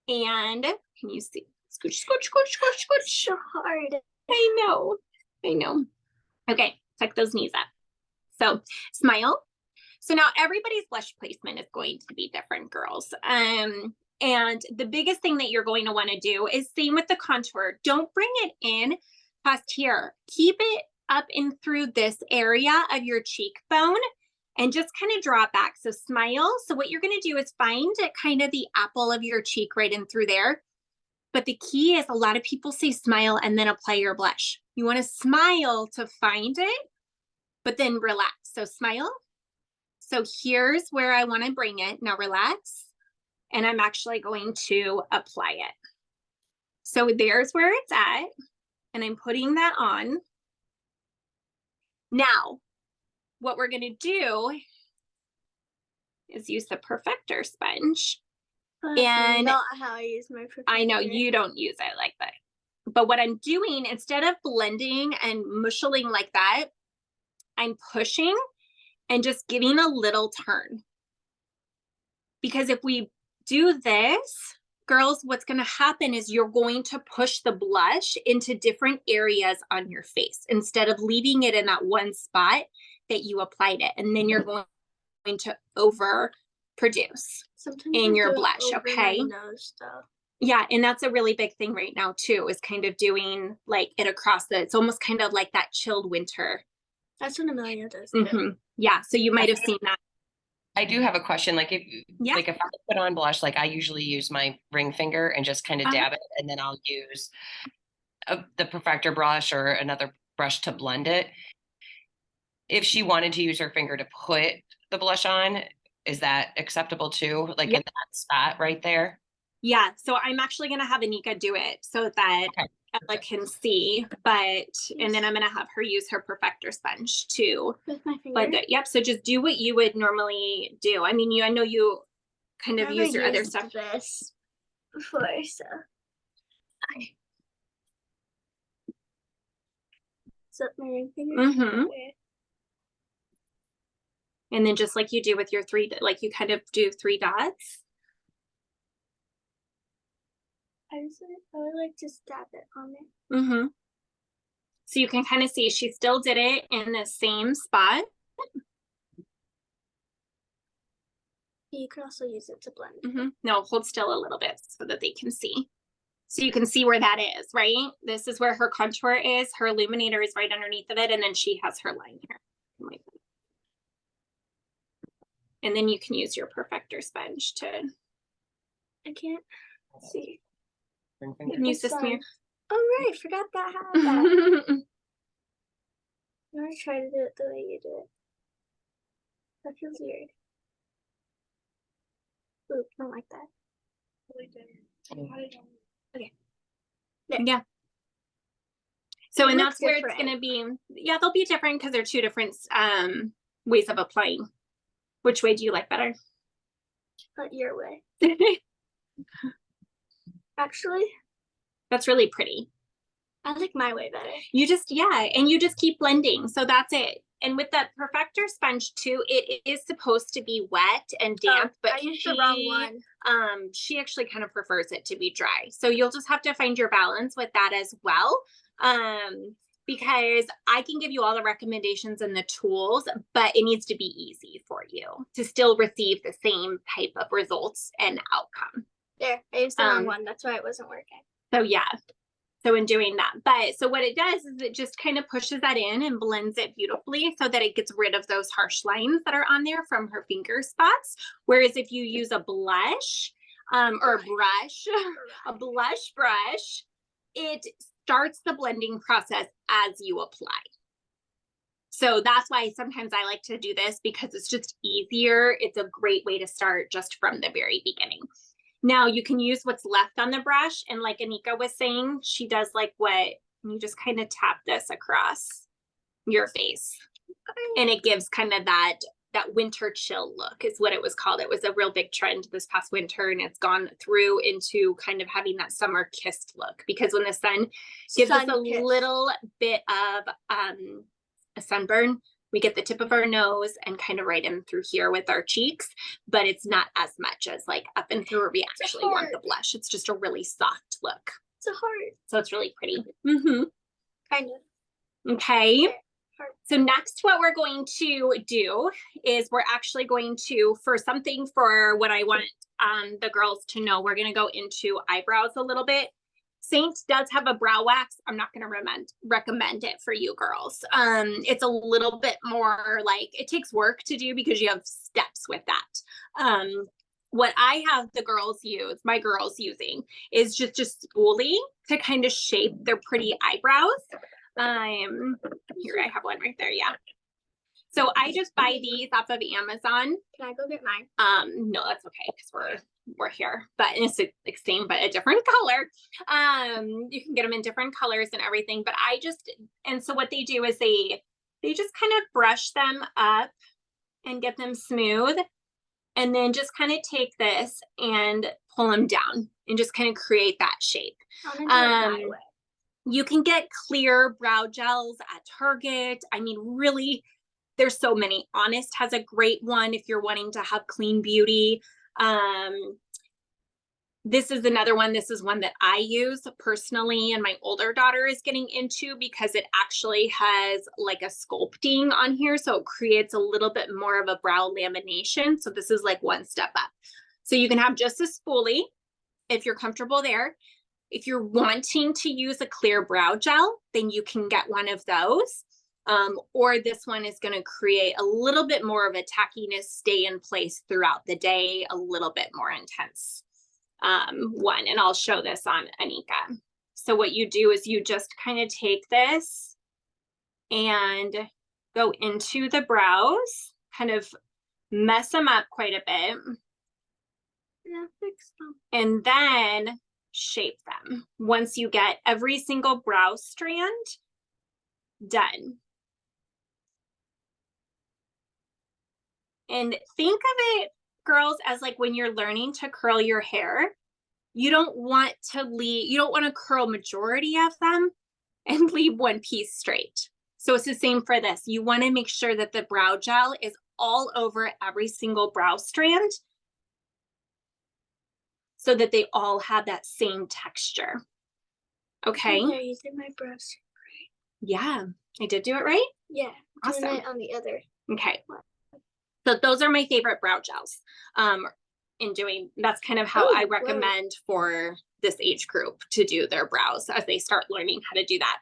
And can you see? Scooch, scooch, scooch, scooch, scooch. So hard. I know. Okay, tuck those knees up. So smile. So now everybody's blush placement is going to be different, girls. And the biggest thing that you're going to want to do is same with the contour. Don't bring it in past here. Keep it up in through this area of your cheekbone and just kind of draw it back. So smile. So what you're going to do is find kind of the apple of your cheek right in through there. But the key is a lot of people say smile and then apply your blush. You want to smile to find it, but then relax. So smile. So here's where I want to bring it. Now relax. And I'm actually going to apply it. So there's where it's at. And I'm putting that on. Now, what we're going to do is use the perfector sponge. And not how I use my perfector. I know you don't use it like that. But what I'm doing, instead of blending and mushling like that, I'm pushing and just giving a little turn. Because if we do this, girls, what's going to happen is you're going to push the blush into different areas on your face instead of leaving it in that one spot that you applied it. And then you're going to over produce in your blush. Okay. Yeah. And that's a really big thing right now too, is kind of doing like it across it's almost kind of like that chilled winter. That's what Amelia does. Mm-hmm. Yeah. So you might have seen that. I do have a question. Like if I put on blush, like I usually use my ring finger and just kind of dab it, and then I'll use the perfector brush or another brush to blend it. If she wanted to use her finger to put the blush on, is that acceptable too? Like in that spot right there? Yeah. So I'm actually going to have Anika do it so that Ella can see, and then I'm going to have her use her perfector sponge to blend it. Yep. So just do what you would normally do. I mean, I know you kind of use your other stuff. This before, so. So my ring finger. Mm-hmm. And then just like you do with your like you kind of do 3 dots. I would like to stab it on it. Mm-hmm. So you can kind of see she still did it in the same spot. You could also use it to blend. Mm-hmm. No, hold still a little bit so that they can see. So you can see where that is, right? This is where her contour is. Her illuminator is right underneath of it. And then she has her line here. And then you can use your perfector sponge to I can't see. use this mirror. Oh right, forgot that I had that. I'm gonna try to do it the way you do it. That feels weird. Ooh, I don't like that. Okay. There. Yeah. So, It and looks that's where different. it's gonna be. Yeah, they'll be different because they're two different ways of applying. Which way do you like better? Your way. Actually, That's really pretty. I like my way better. You just, yeah, and you just keep blending. So that's it. And with that perfector sponge too, it is supposed to be wet and damp, but I used the wrong one. she actually kind of prefers it to be dry. So you'll just have to find your balance with that as well. Because I can give you all the recommendations and the tools, but it needs to be easy for you to still receive the same type of results and outcome. There, I used the wrong one. That's why it wasn't working. So yeah. So in doing that, but so what it does is it just kind of pushes that in and blends it beautifully so that it gets rid of those harsh lines that are on there from her finger spots. Whereas if you use a blush or a brush, a blush brush, it starts the blending process as you apply. So that's why sometimes I like to do this because it's just easier. It's a great way to start just from the very beginning. Now you can use what's left on the brush. And like Anika was saying, she does like what you just kind of tap this across your face. And it gives kind of that winter chill look is what it was called. It was a real big trend this past winter, and it's gone through into kind of having that summer kissed look, because when the sun gives us a little bit of a sunburn, we get the tip of our nose and kind of right in through here with our cheeks, but it's not as much as like up and through where we actually want the blush. It's just a really soft look. It's a heart. So it's really pretty. Kind of. Okay. So next what we're going to do is we're actually going to, for something for what I want the girls to know, we're going to go into eyebrows a little bit. Saint does have a brow wax. I'm not going to recommend it for you girls. It's a little bit more like, it takes work to do because you have steps with that. What I have the girls use, my girls using, is just spoolie to kind of shape their pretty eyebrows. Here I have one right there. Yeah. So I just buy these off of Amazon. Can I go get mine? No, that's okay because we're here, but it's the same but a different color. You can get them in different colors and everything, but and so what they do is they just kind of brush them up and get them smooth, and then just kind of take this and pull them down and just kind of create that shape. You can get clear brow gels at Target. I mean, really, there's so many. Honest has a great one if you're wanting to have clean beauty. This is another one. This is one that I use personally, and my older daughter is getting into because it actually has like a sculpting on here. So it creates a little bit more of a brow lamination. So this is like one step up. So you can have just a spoolie if you're comfortable there. If you're wanting to use a clear brow gel, then you can get one of those. Or this one is going to create a little bit more of a tackiness, stay in place throughout the day, a little bit more intense one. And I'll show this on Anika. So what you do is you just kind of take this and go into the brows, kind of mess them up quite a bit. Yeah, fix them. And then shape them once you get every single brow strand done. And think of it, girls, as like when you're learning to curl your hair, you don't want to curl majority of them and leave one piece straight. So it's the same for this. You want to make sure that the brow gel is all over every single brow strand so that they all have that same texture. Okay. Yeah, you did my brows right. Yeah, I did do it right? Yeah. Awesome. Doing it on the other. Okay. So those are my favorite brow gels. That's kind of how I recommend for this age group to do their brows as they start learning how to do that.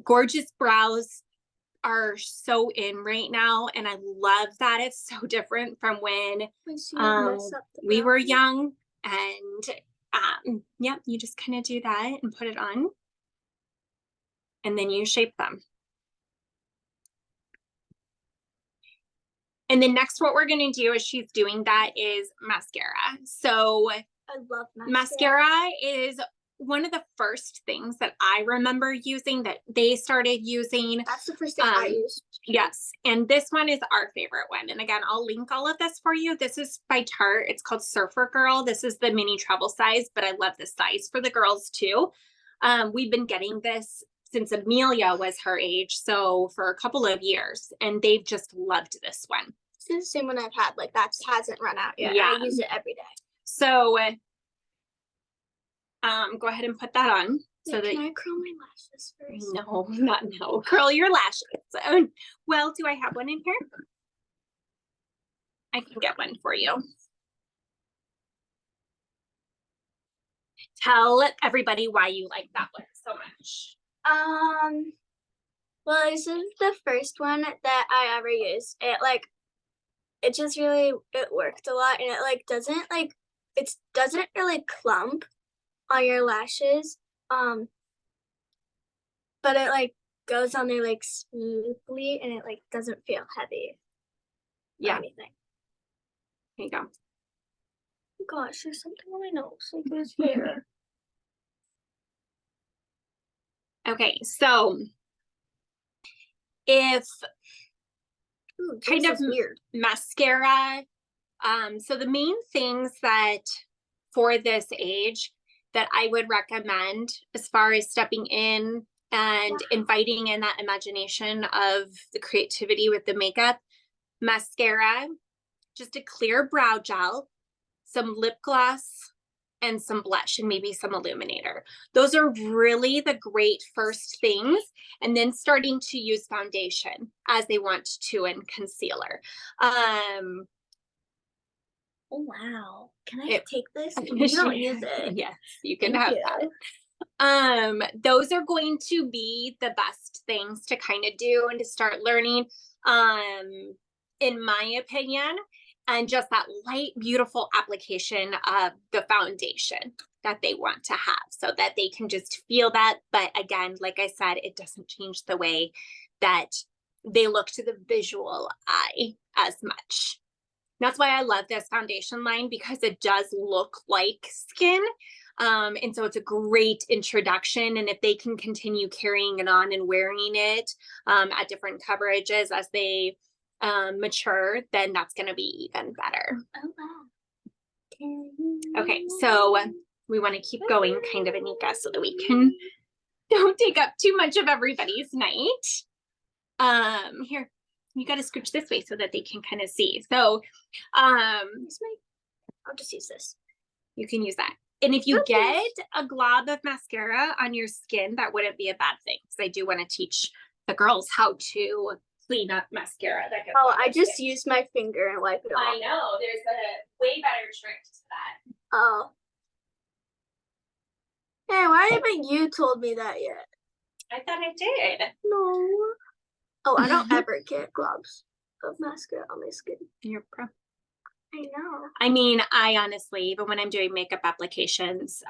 Gorgeous brows are so in right now, and I love that it's so different from when we were young. And yeah, you just kind of do that and put it on, and then you shape them. And then next, what we're going to do as she's doing that is mascara. So I love mascara is one of the first things that I remember using, that they started using. That's the first thing I used. Yes. And this one is our favorite one. And again, I'll link all of this for you. This is by Tarte. It's called Surfer Girl. This is the mini travel size, but I love the size for the girls too. We've been getting this since Amelia was her age, so for a couple of years, and they've just loved this one. This is the same one I've had. Like, that hasn't run out yet. Yeah. I use it every day. So go ahead and put that on. Wait, can I curl my lashes first? No, not no. Curl your lashes. Well, do I have one in here? I can get one for you. Tell everybody why you like that one so much. Well, this is the first one that I ever used. It just really, it worked a lot, and it doesn't really clump on your lashes. But it goes on there smoothly, and it doesn't feel heavy. Yeah. Or anything. Here you go. Oh gosh, there's something on my nose. There's hair. Okay, so if kind of weird mascara, so the main things that for this age that I would recommend as far as stepping in and inviting in that imagination of the creativity with the makeup: mascara, just a clear brow gel, some lip gloss, and some blush, and maybe some illuminator. Those are really the great first things. And then starting to use foundation as they want to, and concealer. Oh wow. Can I take this? You don't use it. Yes, you can have that. Those are going to be the best things to kind of do and to start learning, in my opinion. And just that light, beautiful application of the foundation that they want to have, so that they can just feel that. But again, like I said, it doesn't change the way that they look to the visual eye as much. That's why I love this foundation line, because it does look like skin. And so it's a great introduction. And if they can continue carrying it on and wearing it at different coverages as they mature, then that's going to be even better. Oh wow. Okay, so we want to keep going, kind of, Anika, so that we can don't take up too much of everybody's night. Here, you got to scooch this way so that they can kind of see. So I'll just use this. You can use that. And if you get a glob of mascara on your skin, that wouldn't be a bad thing, because I do want to teach the girls how to clean up mascara. I just use my finger and wipe it off. I know. There's a way better trick to that. Oh. Hey, why haven't you told me that yet? I thought I did. No. Oh, I don't ever get globs of mascara on my skin. You're pro. I know. I mean, I honestly, even when I'm doing makeup applications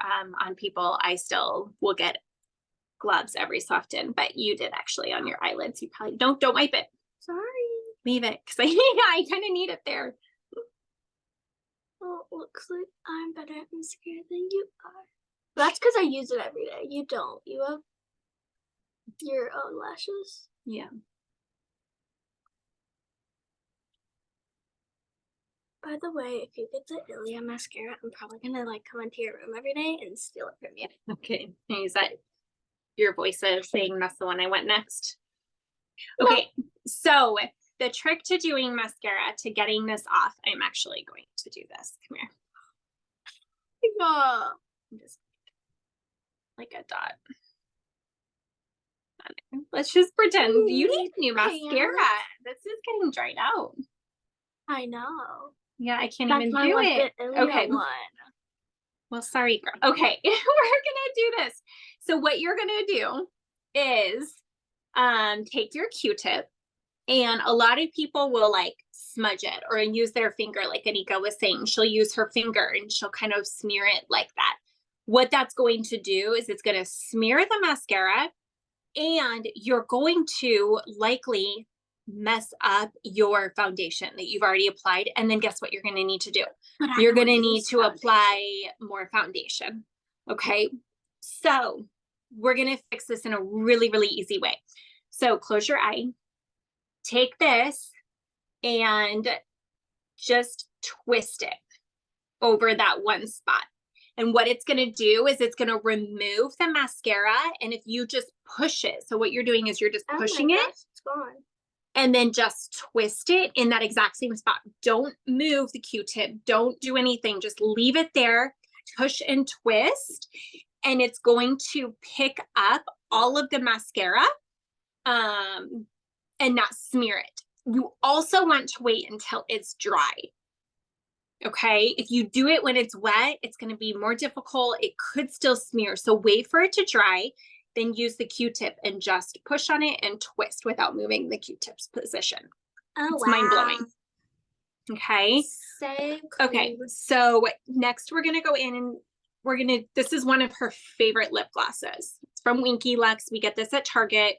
on people, I still will get gloves every so often. But you did actually on your eyelids. You probably don't wipe it. Sorry. Leave it, because I kind of need it there. Well, it looks like I'm better at mascara than you are. That's because I use it every day. You don't. You have your own lashes. Yeah. By the way, if you get the Ilia mascara, I'm probably gonna come into your room every day and steal it from you. Okay. Is that your voice of saying that's the one I went next? Okay. So the trick to doing mascara, to getting this off, I'm actually going to do this. Come here. I'm just like a dot. Let's just pretend you need new mascara. This is getting dried out. I know. Yeah, I can't even do it. Okay. Well, sorry, girl. Okay, we're gonna do this. So what you're gonna do is take your Q-tip, and a lot of people will like smudge it or use their finger, like Anika was saying. She'll use her finger and she'll kind of smear it like that. What that's going to do is it's going to smear the mascara, and you're going to likely mess up your foundation that you've already applied. And then guess what you're going to need to do? You're going to need to apply more foundation. Okay. So we're going to fix this in a really, really easy way. So close your eye, take this and just twist it over that one spot. And what it's going to do is it's going to remove the mascara. And if you just push it, so what you're doing is you're just pushing it. It's gone. And then just twist it in that exact same spot. Don't move the Q-tip. Don't do anything. Just leave it there, push and twist. And it's going to pick up all of the mascara and not smear it. You also want to wait until it's dry. Okay, if you do it when it's wet, it's going to be more difficult. It could still smear. So wait for it to dry, then use the Q-tip and just push on it and twist without moving the Q-tip's position. Oh, it's wow. mind-blowing. Okay. So cool. Okay, so next we're going to go in and this is one of her favorite lip glosses. It's from Winky Lux. We get this at Target.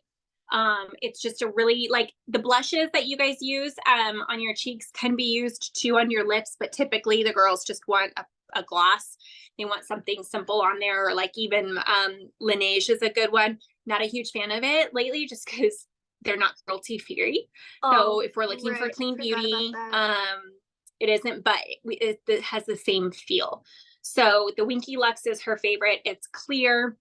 It's just a really, like, the blushes that you guys use on your cheeks can be used too on your lips, but typically the girls just want a gloss. They want something simple on there, or like even Laneige is a good one. Not a huge fan of it lately just because they're not cruelty free. So if we're looking for clean beauty, it isn't, but it has the same feel. So the Winky Lux is her favorite. It's clear.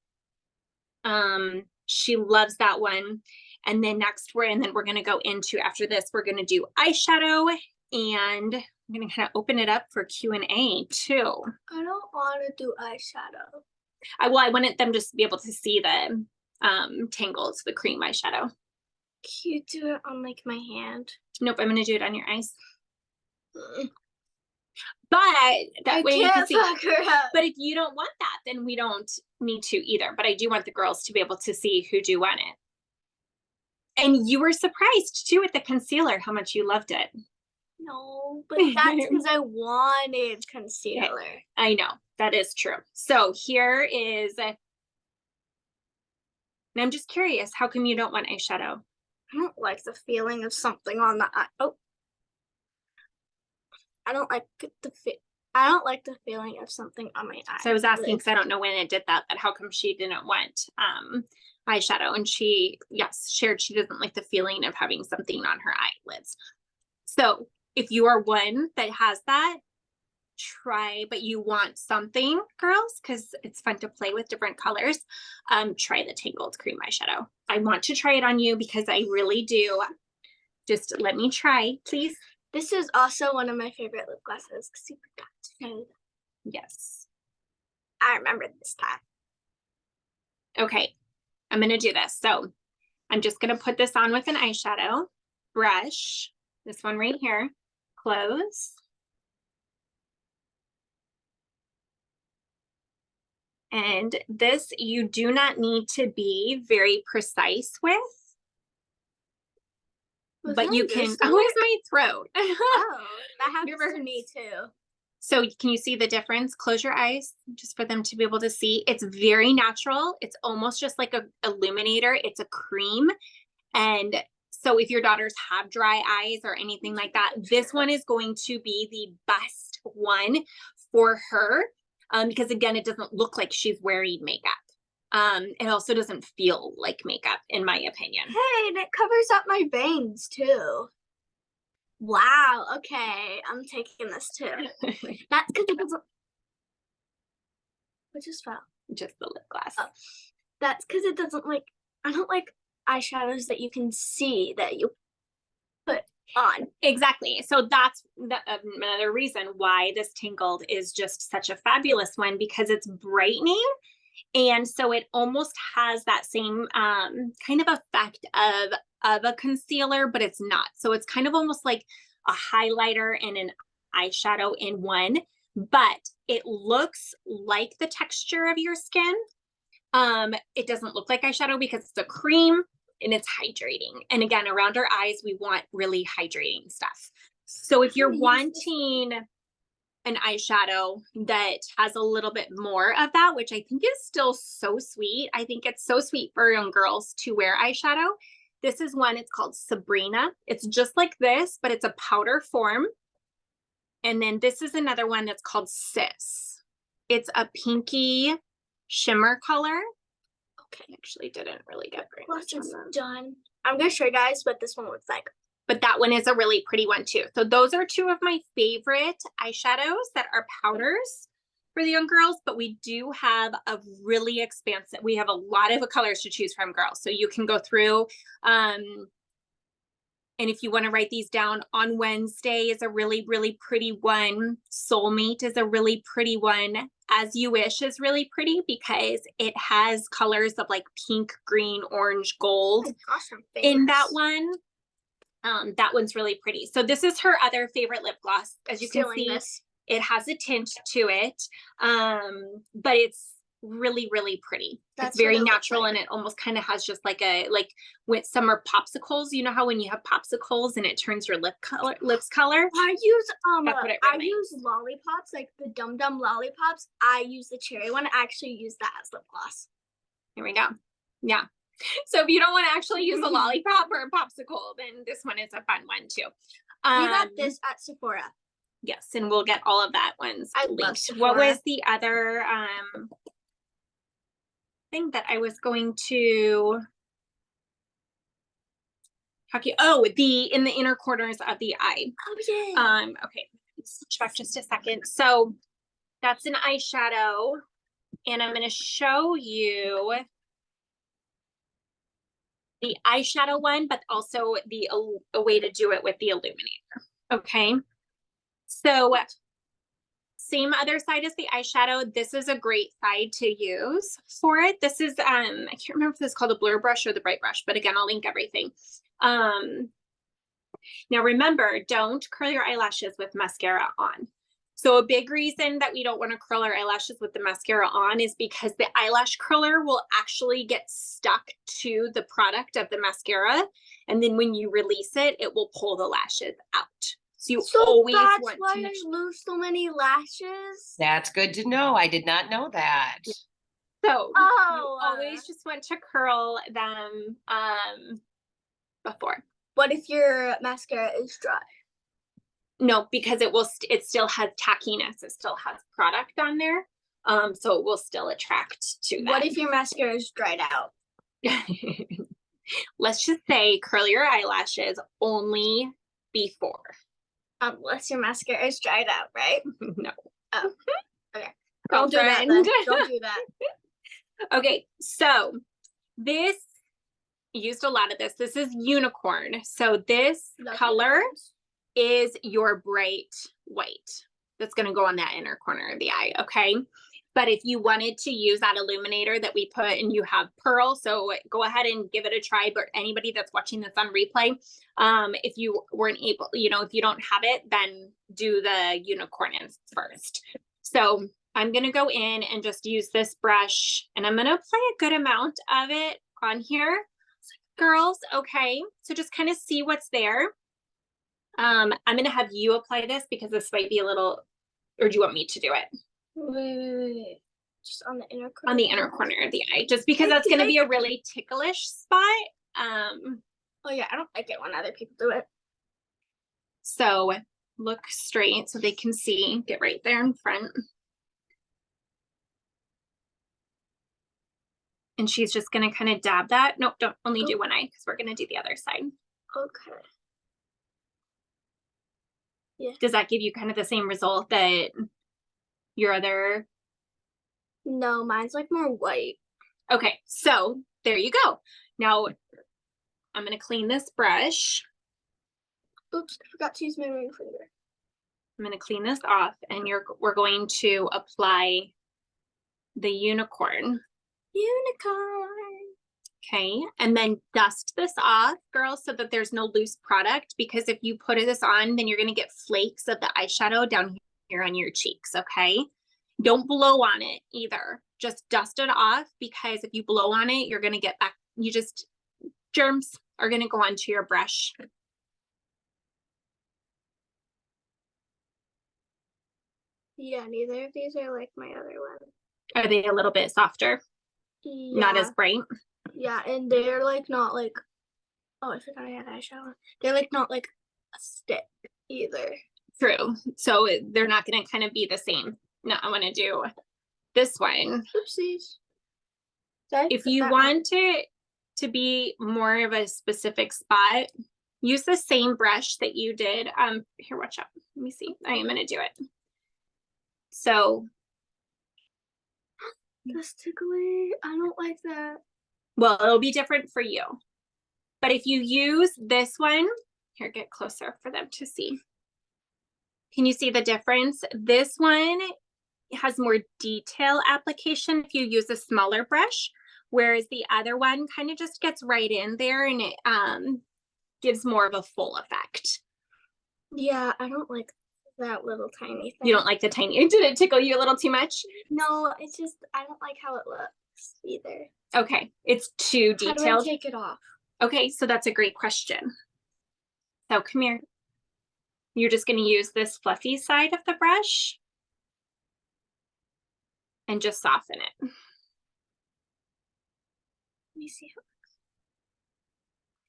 She loves that one. And then next we're going to go into, after this, we're going to do eyeshadow, and I'm going to kind of open it up for Q&A too. I don't want to do eyeshadow. I wanted them just to be able to see the tangles, the cream eyeshadow. Can you do it on like my hand? Nope, I'm going to do it on your eyes. But that way you can see. But if you don't want that, then we don't need to either. But I do want the girls to be able to see who do want it. And you were surprised too with the concealer, how much you loved it. No, but that's because I wanted concealer. Okay. I know, that is true. So here is, and I'm just curious, how come you don't want eyeshadow? I don't like the feeling of something on the eye. Oh. I don't like the feeling of something on my eye. So I was asking because I don't know when it did that, but how come she didn't want eyeshadow? And she, shared she doesn't like the feeling of having something on her eyelids. So if you are one that has that, try, but you want something, girls, because it's fun to play with different colors, try the Tangled Cream Eyeshadow. I want to try it on you because I really do. Just let me try, please. This is also one of my favorite lip glosses because you forgot to show them. Yes. I remember this time. Okay, I'm going to do this. So I'm just going to put this on with an eyeshadow brush. This one right here. Close. And this you do not need to be very precise with. But you can, where's my throat? Oh, that happens to me too. So can you see the difference? Close your eyes just for them to be able to see. It's very natural. It's almost just like a illuminator. It's a cream. And so if your daughters have dry eyes or anything like that, this one is going to be the best one for her. Because again, it doesn't look like she's wearing makeup. It also doesn't feel like makeup, in my opinion. Hey, and it covers up my bangs too. Wow, okay, I'm taking this too. That's because it doesn't. What just fell? Just the lip gloss. Oh, that's because it doesn't like. I don't like eyeshadows that you can see that you put on. Exactly. So that's another reason why this Tangled is just such a fabulous one, because it's brightening. And so it almost has that same kind of effect of a concealer, but it's not. So it's kind of almost like a highlighter and an eyeshadow in one, but it looks like the texture of your skin. It doesn't look like eyeshadow because it's a cream. and it's hydrating. And again, around our eyes, we want really hydrating stuff. So if you're wanting an eyeshadow that has a little bit more of that, which I think is still so sweet. I think it's so sweet for young girls to wear eyeshadow. This is one, it's called Sabrina. It's just like this, but it's a powder form. And then this is another one that's called Sis. It's a pinky shimmer color. Okay, actually didn't really get very much on them. Done. I'm gonna show you guys what this one looks like. But that one is a really pretty one too. So those are two of my favorite eyeshadows that are powders for the young girls, but we do have a really expansive, we have a lot of colors to choose from, girls. So you can go through, and if you want to write these down, On Wednesday is a really, really pretty one. Soulmate is a really pretty one. As You Wish is really pretty because it has colors of like pink, green, orange, gold in that one. That one's really pretty. So this is her other favorite lip gloss. As you can see, it has a tint to it, but it's really, really pretty. It's very natural, and it almost kind of has just like with summer popsicles. You know how when you have popsicles and it turns your lips color? I use lollipops, like the Dum Dum lollipops. I use the cherry one. I actually use that as lip gloss. Here we go. Yeah. So if you don't want to actually use a lollipop or a popsicle, then this one is a fun one too. We got this at Sephora. Yes, and we'll get all of that ones I linked. love Sephora. What was the other thing that I was going to talk you? Oh, in the inner corners of the eye. Oh yeah. Okay, let's switch back just a second. So that's an eyeshadow, and I'm going to show you the eyeshadow one, but also a way to do it with the illuminator. Okay. So same other side as the eyeshadow. This is a great side to use for it. This is, I can't remember if this is called a blur brush or the bright brush, but again, I'll link everything. Now remember, don't curl your eyelashes with mascara on. So a big reason that we don't want to curl our eyelashes with the mascara on is because the eyelash curler will actually get stuck to the product of the mascara. And then when you release it, it will pull the lashes out. So you always want to. That's why I lose so many lashes. That's good to know. I did not know that. So you always just want to curl them before. What if your mascara is dry? No, because it still has tackiness. It still has product on there. So it will still attract to that. What if your mascara is dried out? Let's just say curl your eyelashes only before. Unless your mascara is dried out, right? No. Oh, okay. Don't do that. Don't do that. Okay, so this used a lot of this. This is unicorn. So this color is your bright white that's going to go on that inner corner of the eye. Okay. But if you wanted to use that illuminator that we put, and you have pearl, so go ahead and give it a try. But anybody that's watching this on replay, if you weren't able, if you don't have it, then do the unicorn first. So I'm going to go in and just use this brush, and I'm going to apply a good amount of it on here. Girls, okay. So just kind of see what's there. I'm going to have you apply this because this might be a little, or do you want me to do it? Wait. Just on the inner corner? On the inner corner of the eye, just because that's going to be a really ticklish spot. Oh yeah, I don't like it when other people do it. So look straight so they can see. Get right there in front. And she's just going to kind of dab that. Nope, don't only do one eye because we're going to do the other side. Okay. Yeah. Does that give you kind of the same result that your other? No, mine's like more white. Okay, so there you go. Now I'm going to clean this brush. Oops, I forgot to use my ring finger. I'm going to clean this off, and we're going to apply the unicorn. Okay, and then dust this off, girls, so that there's no loose product, because if you put this on, then you're going to get flakes of the eyeshadow down here on your cheeks. Okay, don't blow on it either. Just dust it off, because if you blow on it, you're going to get back, germs are going to go onto your brush. Yeah, neither of these are like my other one. Are they a little bit softer? Yeah. Not as bright? Yeah, and they're like not like, oh, I forgot I had eyeshadow. They're like not like a stick either. True. So they're not going to kind of be the same. No, I want to do this one. Oopsies. Sorry, If you want it to be more of a specific spot, use the same brush that you did. Here, watch out. Let me see. I am going to do it. So that's tickly. I don't like that. well, it'll be different for you. But if you use this one, here, get closer for them to see. Can you see the difference? This one has more detail application if you use a smaller brush, whereas the other one kind of just gets right in there and it gives more of a full effect. Yeah, I don't like that little tiny thing. You don't like the tiny, did it tickle you a little too much? No, it's just, I don't like how it looks either. Okay, it's too detailed. How do I take it off? Okay, so that's a great question. So come here. You're just going to use this fluffy side of the brush and just soften it. Let me see how it looks.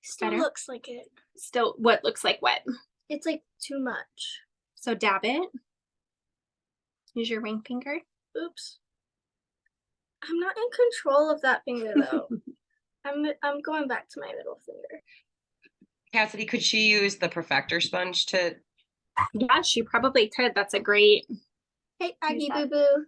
Still Better? looks like it. Still, what looks like what? It's like too much. So dab it. Use your ring finger. Oops. I'm not in control of that finger though. I'm going back to my middle finger. Cassidy, could she use the perfector sponge to? Yeah, she probably could. That's a great. Hey, Aggie Boo Boo.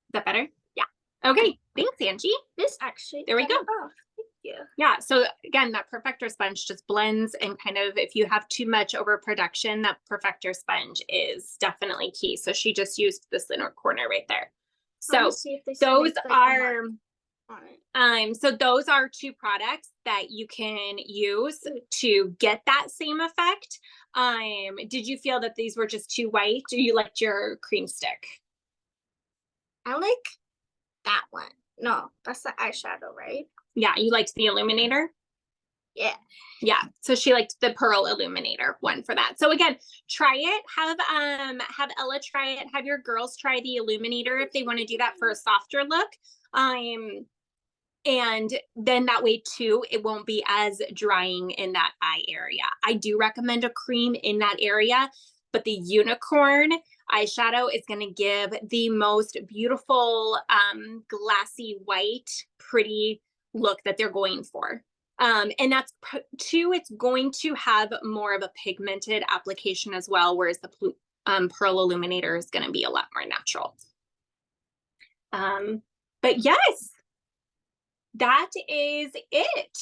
Is that better? Yeah. Okay. Thanks, Angie. This actually. There we go. Oh, thank you. Yeah. So again, that perfector sponge just blends and kind of, if you have too much overproduction, that perfector sponge is definitely key. So she just used this inner corner right there. So those are, so those are two products that you can use to get that same effect. Did you feel that these were just too white? Do you liked your cream stick? I like that one. No, that's the eyeshadow, right? Yeah, you liked the illuminator? Yeah. Yeah, so she liked the pearl illuminator one for that. So again, try it. Have Ella try it. Have your girls try the illuminator if they want to do that for a softer look. And then that way too, it won't be as drying in that eye area. I do recommend a cream in that area, but the unicorn eyeshadow is going to give the most beautiful glassy white pretty look that they're going for. And that's too, it's going to have more of a pigmented application as well, whereas the pearl illuminator is going to be a lot more natural. But yes, that is it.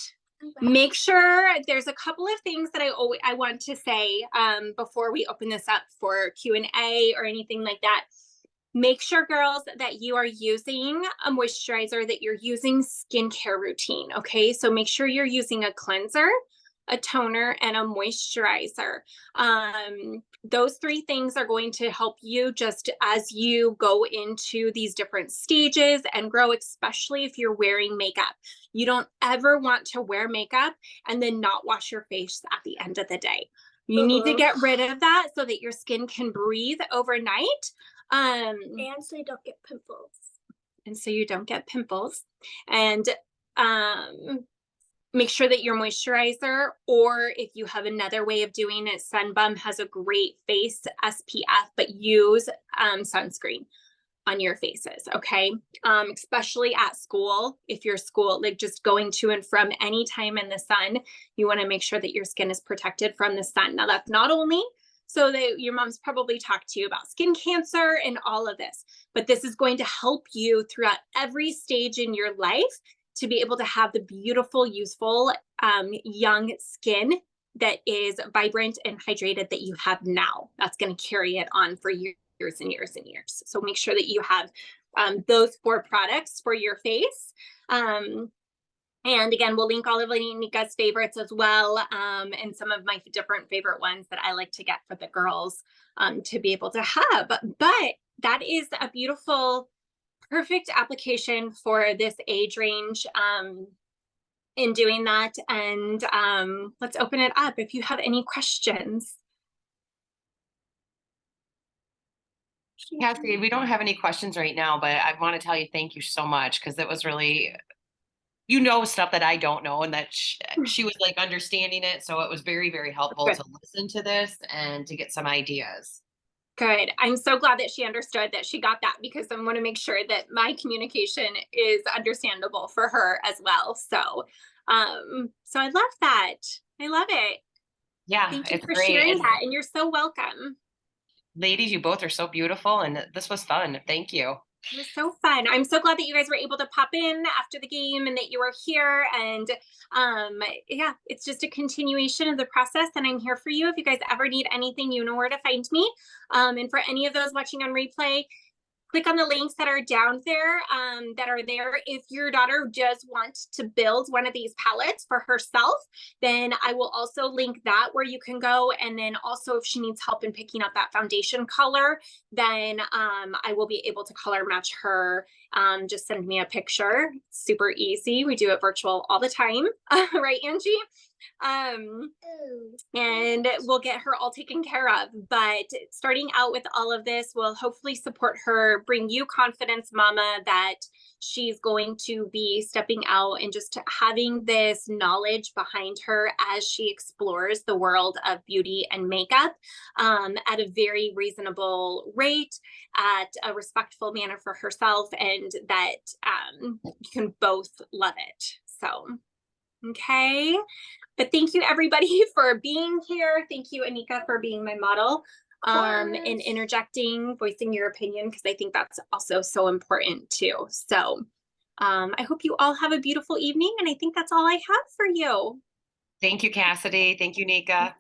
Make sure there's a couple of things that I want to say before we open this up for Q&A or anything like that. Make sure, girls, that you are using a moisturizer, that you're using skincare routine, okay? So make sure you're using a cleanser, a toner, and a moisturizer. Those three things are going to help you just as you go into these different stages and grow, especially if you're wearing makeup. You don't ever want to wear makeup and then not wash your face at the end of the day. You need to get rid of that so that your skin can breathe overnight. And so you don't get pimples. And so you don't get pimples. And make sure that your moisturizer, or if you have another way of doing it, Sunbum has a great face SPF, but use sunscreen on your faces, okay? Especially at school, if you're like just going to and from any time in the sun, you wanna make sure that your skin is protected from the sun. Now that's not only so that your mom's probably talked to you about skin cancer and all of this, but this is going to help you throughout every stage in your life to be able to have the beautiful, useful, young skin that is vibrant and hydrated that you have now. That's going to carry it on for years and years and years. So make sure that you have those 4 products for your face. And again, we'll link all of Anika's favorites as well, and some of my different favorite ones that I like to get for the girls to be able to have. But that is a beautiful, perfect application for this age range in doing that. And let's open it up if you have any questions. Cassie, we don't have any questions right now, but I want to tell you thank you so much because it was really, you know, stuff that I don't know, and that she was like understanding it. So it was very, very helpful Good. to listen to this and to get some ideas. Good. I'm so glad that she understood, that she got that, because I want to make sure that my communication is understandable for her as well. So I love that. I love it. Yeah, Thank you it's for great. sharing And that. And you're so welcome. ladies, you both are so beautiful, and this was fun. Thank you. It was so fun. I'm so glad that you guys were able to pop in after the game and that you were here. And yeah, it's just a continuation of the process. And I'm here for you. If you guys ever need anything, you know where to find me. And for any of those watching on replay, click on the links that are down there, if your daughter does want to build one of these palettes for herself, then I will also link that where you can go. And then also if she needs help in picking out that foundation color, then I will be able to color match her. Just send me a picture. It's super easy. We do it virtual all the time. Right, Angie? And we'll get her all taken care of. But starting out with all of this will hopefully support her, bring you confidence, mama, that she's going to be stepping out and just having this knowledge behind her as she explores the world of beauty and makeup at a very reasonable rate, at a respectful manner for herself, and that you can both love it. So, okay. But thank you everybody for being here. Thank you, Anika, for being my model and interjecting, voicing your opinion, because I think that's also so important too. So I hope you all have a beautiful evening, and I think that's all I have for you. Thank you, Cassidy. Thank you, Nika.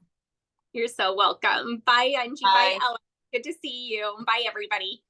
You're so welcome. Bye, Angie. Bye, Ella. Good to see you. Bye, everybody.